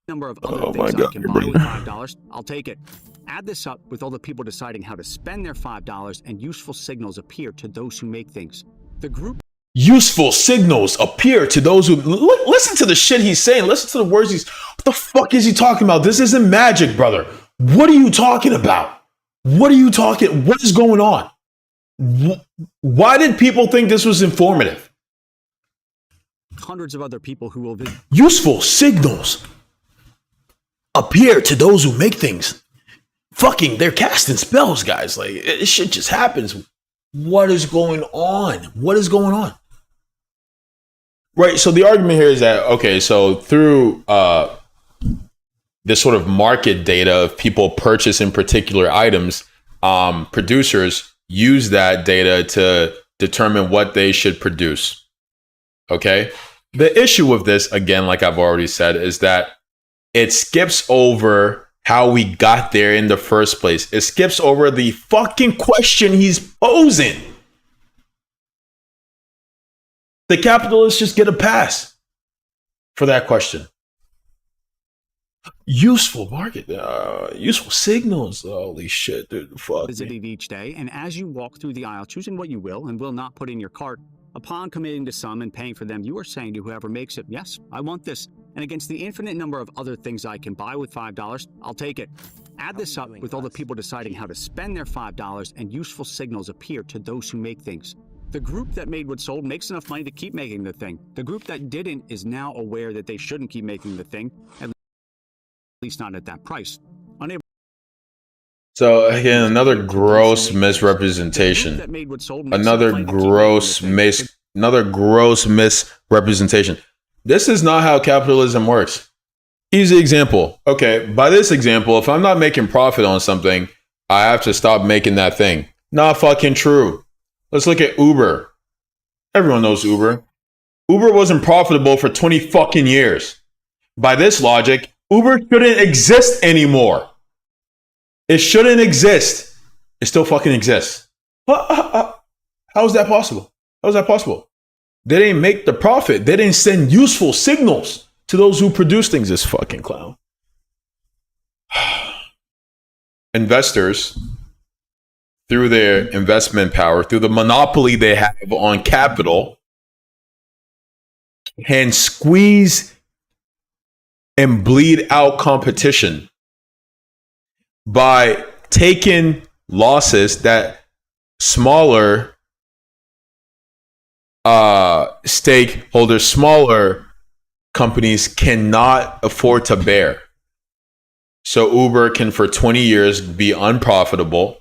Number of other things I can buy with $5. I'll take it. Add this up with all the people deciding how to spend their $5, and useful signals appear to those who make things. The group. Useful signals appear to those who listen to the shit he's saying. Listen to the words what the fuck is he talking about? This isn't magic, brother. What are you talking about? What is going on? Why did people think this was informative? Hundreds of other people who will visit. Useful signals appear to those who make things. Fucking, they're casting spells, guys. Like, this shit just happens. What is going on? What is going on? Right, so the argument here is that, okay, so through this sort of market data of people purchasing particular items, producers use that data to determine what they should produce. Okay? The issue with this, again, like I've already said, is that it skips over how we got there in the first place. It skips over the fucking question he's posing. The capitalists just get a pass for that question. Useful market, useful signals. Holy shit, dude. Fuck. Visited each day, and as you walk through the aisle, choosing what you will and will not put in your cart, upon committing to some and paying for them, you are saying to whoever makes it, yes, I want this. And against the infinite number of other things I can buy with $5, I'll take it. Add this up with all the people deciding how to spend their $5, and useful signals appear to those who make things. The group that made what sold makes enough money to keep making the thing. The group that didn't is now aware that they shouldn't keep making the thing, at least not at that price. Unable. So again, another gross misrepresentation. Another gross misrepresentation. This is not how capitalism works. Easy example. Okay, by this example, if I'm not making profit on something, I have to stop making that thing. Not fucking true. Let's look at Uber. Everyone knows Uber. Uber wasn't profitable for 20 fucking years. By this logic, Uber shouldn't exist anymore. It shouldn't exist. It still fucking exists. How is that possible? How is that possible? They didn't make the profit. They didn't send useful signals to those who produce things. This fucking clown. Investors, through their investment power, through the monopoly they have on capital, can squeeze and bleed out competition by taking losses that smaller stakeholders, smaller companies cannot afford to bear. So Uber can for 20 years be unprofitable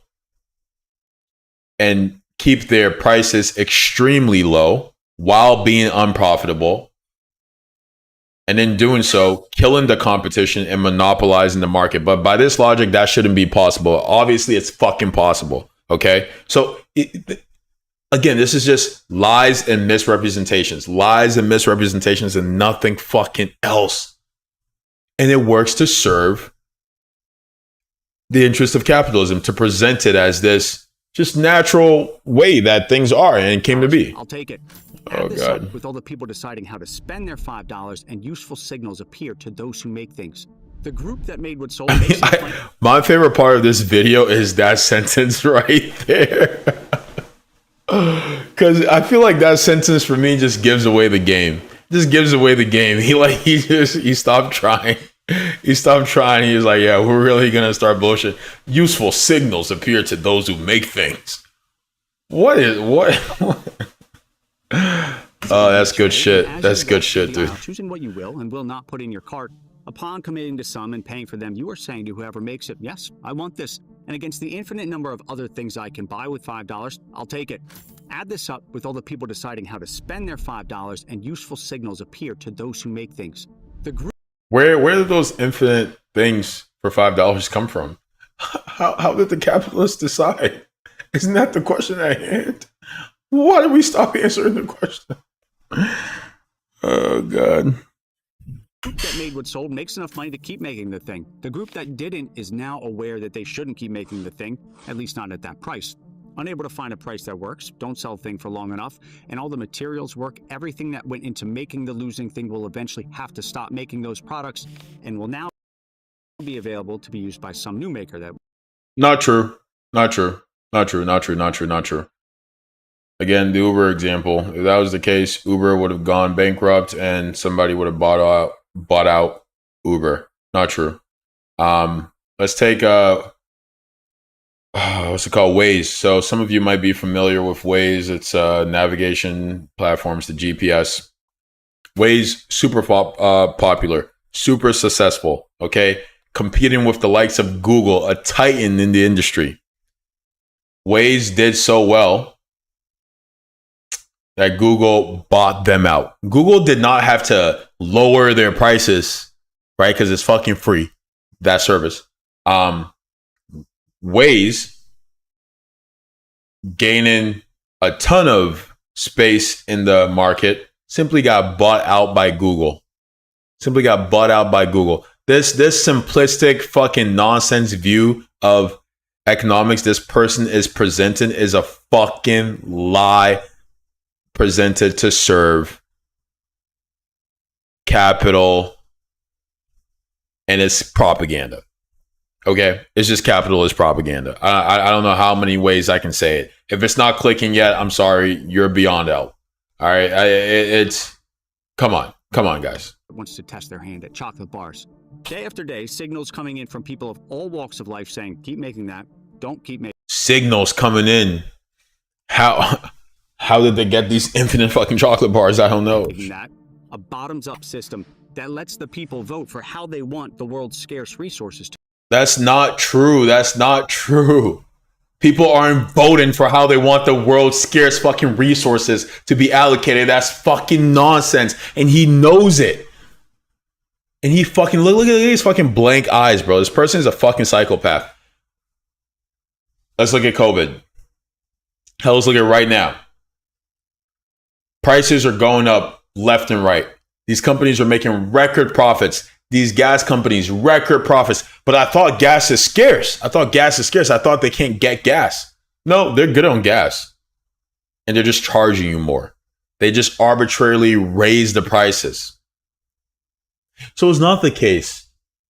and keep their prices extremely low while being unprofitable. And in doing so, killing the competition and monopolizing the market. But by this logic, that shouldn't be possible. Obviously, it's fucking possible. Okay? So, again, this is just lies and misrepresentations. Lies and misrepresentations and nothing fucking else. And it works to serve the interest of capitalism, to present it as this just natural way that things are and came to be. I'll take it. Oh, Add this God. up with all the people deciding how to spend their $5 and useful signals appear to those who make things. The group that made what sold makes enough money. My favorite part of this video is that sentence right there. Because I feel like that sentence for me just gives away the game. Just gives away the game. He stopped trying. He stopped trying. He was like, yeah, we're really going to start bullshit. Useful signals appear to those who make things. What? Oh, that's good shit. That's good shit, dude. Choosing what you will and will not put in your cart. Upon committing to some and paying for them, you are saying to whoever makes it, yes, I want this. And against the infinite number of other things I can buy with $5, I'll take it. Add this up with all the people deciding how to spend their $5 and useful signals appear to those who make things. The group. Where did those infinite things for $5 come from? How did the capitalists decide? Isn't that the question at hand? Why did we stop answering the question? Oh, God. The group that made what sold makes enough money to keep making the thing. The group that didn't is now aware that they shouldn't keep making the thing, at least not at that price. Unable to find a price that works, don't sell the thing for long enough, and all the materials work, everything that went into making the losing thing will eventually have to stop making those products and will now be available to be used by some new maker that... Not true. Not true. Not true. Not true. Not true. Not true. Again, the Uber example. If that was the case, Uber would have gone bankrupt and somebody would have bought out Uber. Not true. Let's take what's it called? Waze. So some of you might be familiar with Waze. It's navigation platforms, the GPS. Waze, super popular, super successful. Okay, competing with the likes of Google, a titan in the industry. Waze did so well that Google bought them out. Google did not have to lower their prices, right? Because it's fucking free, that service. Waze gaining a ton of space in the market simply got bought out by Google. Simply got bought out by Google. This simplistic fucking nonsense view of economics this person is presenting is a fucking lie presented to serve capital, and it's propaganda. Okay, it's just capitalist propaganda. I don't know how many ways I can say it. If it's not clicking yet, I'm sorry, you're beyond out. All right, it's come on, guys. Wants to test their hand at chocolate bars. Day after day, signals coming in from people of all walks of life saying, "Keep making that. Don't keep making." Signals coming in. How did they get these infinite fucking chocolate bars? I don't know. That, a bottoms-up system that lets the people vote for how they want the world's scarce resources to. That's not true. That's not true. People aren't voting for how they want the world's scarce fucking resources to be allocated. That's fucking nonsense. And he knows it. And he fucking, look at these fucking blank eyes, bro. This person is a fucking psychopath. Let's look at COVID. Hell, let's look at right now. Prices are going up left and right. These companies are making record profits. These gas companies, record profits. But I thought gas is scarce. I thought they can't get gas. No, they're good on gas. And they're just charging you more. They just arbitrarily raise the prices. So it's not the case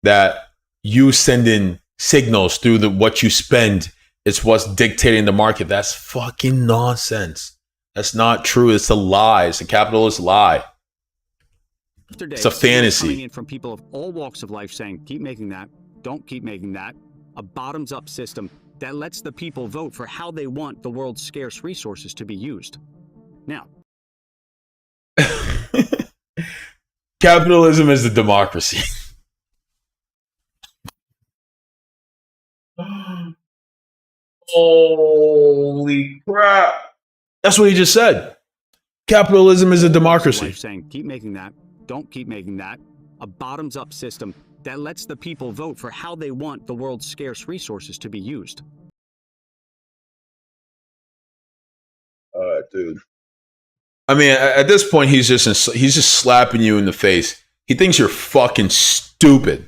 that you send in signals through what you spend. It's what's dictating the market. That's fucking nonsense. That's not true. It's a lie. It's a capitalist lie. It's a fantasy. Coming in from people of all walks of life saying, "Keep making that. Don't keep making that." A bottoms-up system that lets the people vote for how they want the world's scarce resources to be used. Now, capitalism is the democracy. Holy crap. That's what he just said. Capitalism is a democracy. Saying, "Keep making that. Don't keep making that." A bottoms-up system that lets the people vote for how they want the world's scarce resources to be used. Dude. I mean, at this point, he's just slapping you in the face. He thinks you're fucking stupid.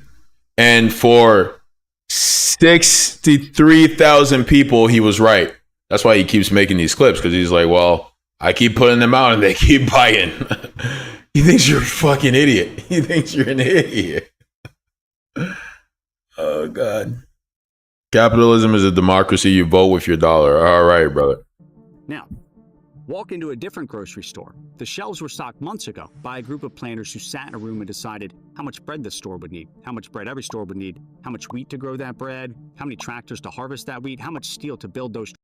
And for 63,000 people, he was right. That's why he keeps making these clips, because he's like, well, I keep putting them out and they keep biting. He thinks you're a fucking idiot. He thinks you're an idiot. Oh, God. Capitalism is a democracy. You vote with your dollar. All right, brother. Now, walk into a different grocery store. The shelves were stocked months ago by a group of planners who sat in a room and decided how much bread the store would need, how much bread every store would need, how much wheat to grow that bread, how many tractors to harvest that wheat, how much steel to build those.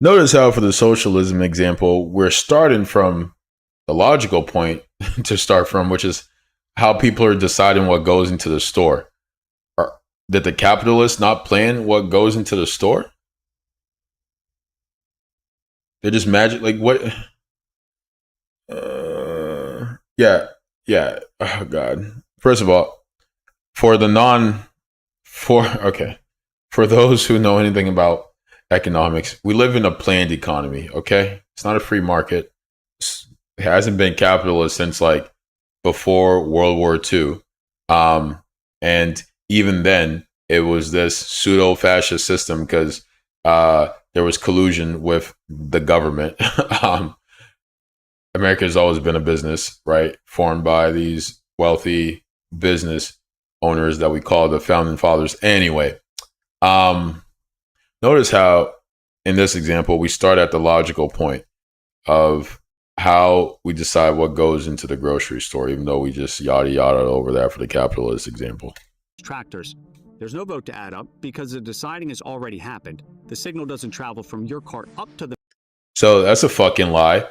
Notice how for the socialism example, we're starting from the logical point to start from, which is how people are deciding what goes into the store. Did the capitalists not plan what goes into the store? They're just magic. Like what? Yeah. Oh God. First of all, for those who know anything about economics, we live in a planned economy. Okay, it's not a free market. It hasn't been capitalist since like before World War II, and even then, it was this pseudo-fascist system because there was collusion with the government. America has always been a business, right? Formed by these wealthy business owners that we call the founding fathers. Anyway, notice how in this example, we start at the logical point of how we decide what goes into the grocery store, even though we just yada yada over that for the capitalist example. Tractors. There's no vote to add up because the deciding has already happened. The signal doesn't travel from your cart up to the. So that's a fucking lie.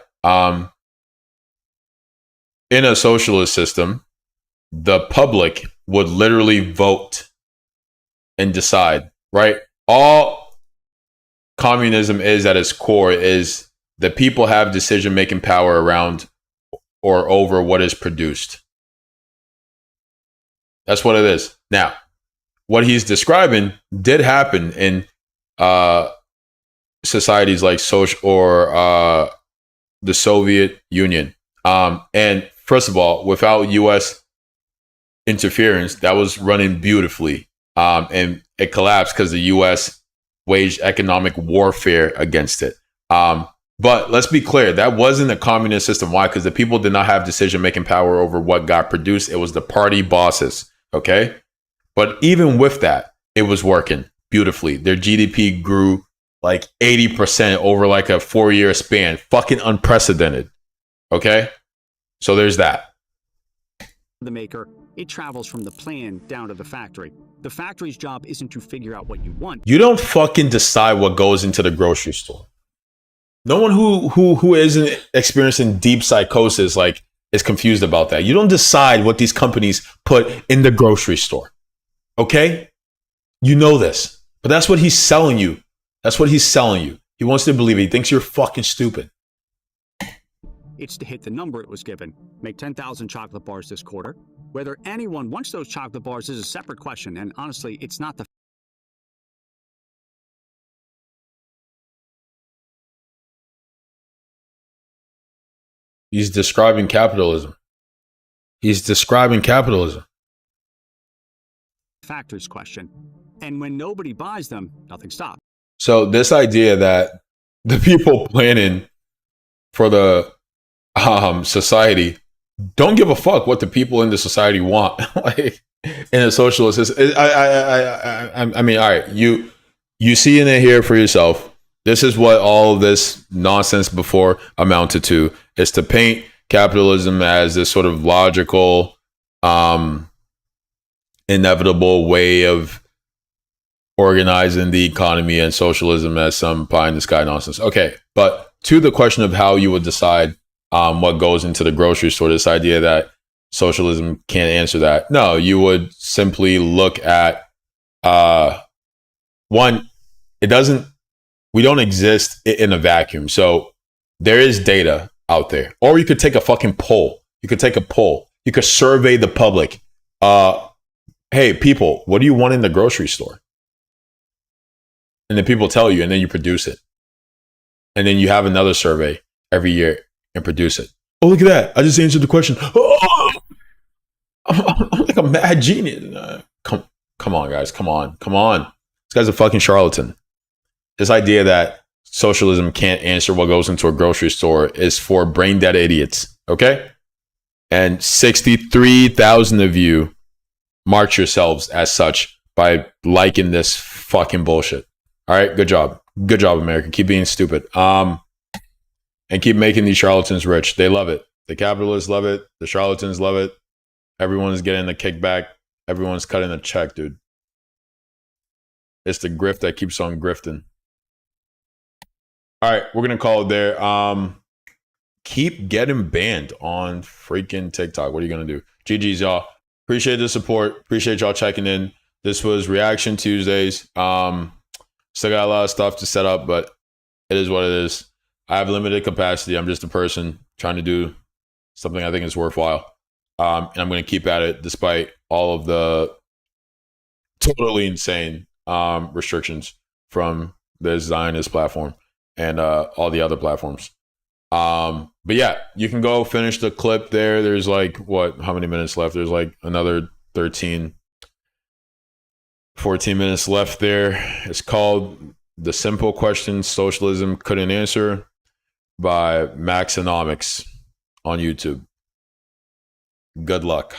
In a socialist system, the public would literally vote and decide, right? All communism is at its core is the people have decision-making power around or over what is produced. That's what it is. Now, what he's describing did happen in societies like the Soviet Union. And first of all, without U.S. interference, that was running beautifully. And it collapsed because the U.S. waged economic warfare against it. But let's be clear, that wasn't a communist system. Why? Because the people did not have decision-making power over what got produced. It was the party bosses, okay? But even with that, it was working beautifully. Their GDP grew like 80% over like a 4-year span. Fucking unprecedented, okay? So there's that. The maker, it travels from the plan down to the factory. The factory's job isn't to figure out what you want. You don't fucking decide what goes into the grocery store. No one who isn't experiencing deep psychosis like is confused about that. You don't decide what these companies put in the grocery store. Okay? You know this. But that's what he's selling you. That's what he's selling you. He wants to believe it. He thinks you're fucking stupid. It's to hit the number it was given. Make 10,000 chocolate bars this quarter. Whether anyone wants those chocolate bars is a separate question, and honestly, it's not the He's describing capitalism. factory's question. And when nobody buys them, nothing stops. So this idea that the people planning for the society don't give a fuck what the people in the society want. Like in a socialist system, I mean, all right, you see in it here for yourself. This is what all of this nonsense before amounted to, is to paint capitalism as this sort of logical, inevitable way of organizing the economy, and socialism as some pie in the sky nonsense. Okay, but to the question of how you would decide what goes into the grocery store, this idea that socialism can't answer that. No, you would simply look at one, we don't exist in a vacuum. So there is data out there. Or you could take a fucking poll. You could survey the public. Hey, people, what do you want in the grocery store? And then people tell you, and then you produce it. And then you have another survey every year and produce it. Oh, look at that. I just answered the question. Oh, I'm like a mad genius. Come on, guys. Come on. This guy's a fucking charlatan. This idea that socialism can't answer what goes into a grocery store is for brain dead idiots. Okay? And 63,000 of you mark yourselves as such by liking this fucking bullshit. All right? Good job. Good job, America. Keep being stupid. And keep making these charlatans rich. They love it. The capitalists love it. The charlatans love it. Everyone's getting the kickback. Everyone's cutting a check, dude. It's the grift that keeps on grifting. All right, we're gonna call it there. Keep getting banned on freaking TikTok. What are you gonna do? GG's, y'all. Appreciate the support. Appreciate y'all checking in. This was Reaction Tuesdays. Still got a lot of stuff to set up, but it is what it is. I have limited capacity. I'm just a person trying to do something I think is worthwhile. And I'm going to keep at it despite all of the totally insane restrictions from the Zionist platform and all the other platforms. But yeah, you can go finish the clip there. There's like, how many minutes left? There's like another 13, 14 minutes left there. It's called The Simple Questions Socialism Couldn't Answer by Maxonomics on YouTube. Good luck.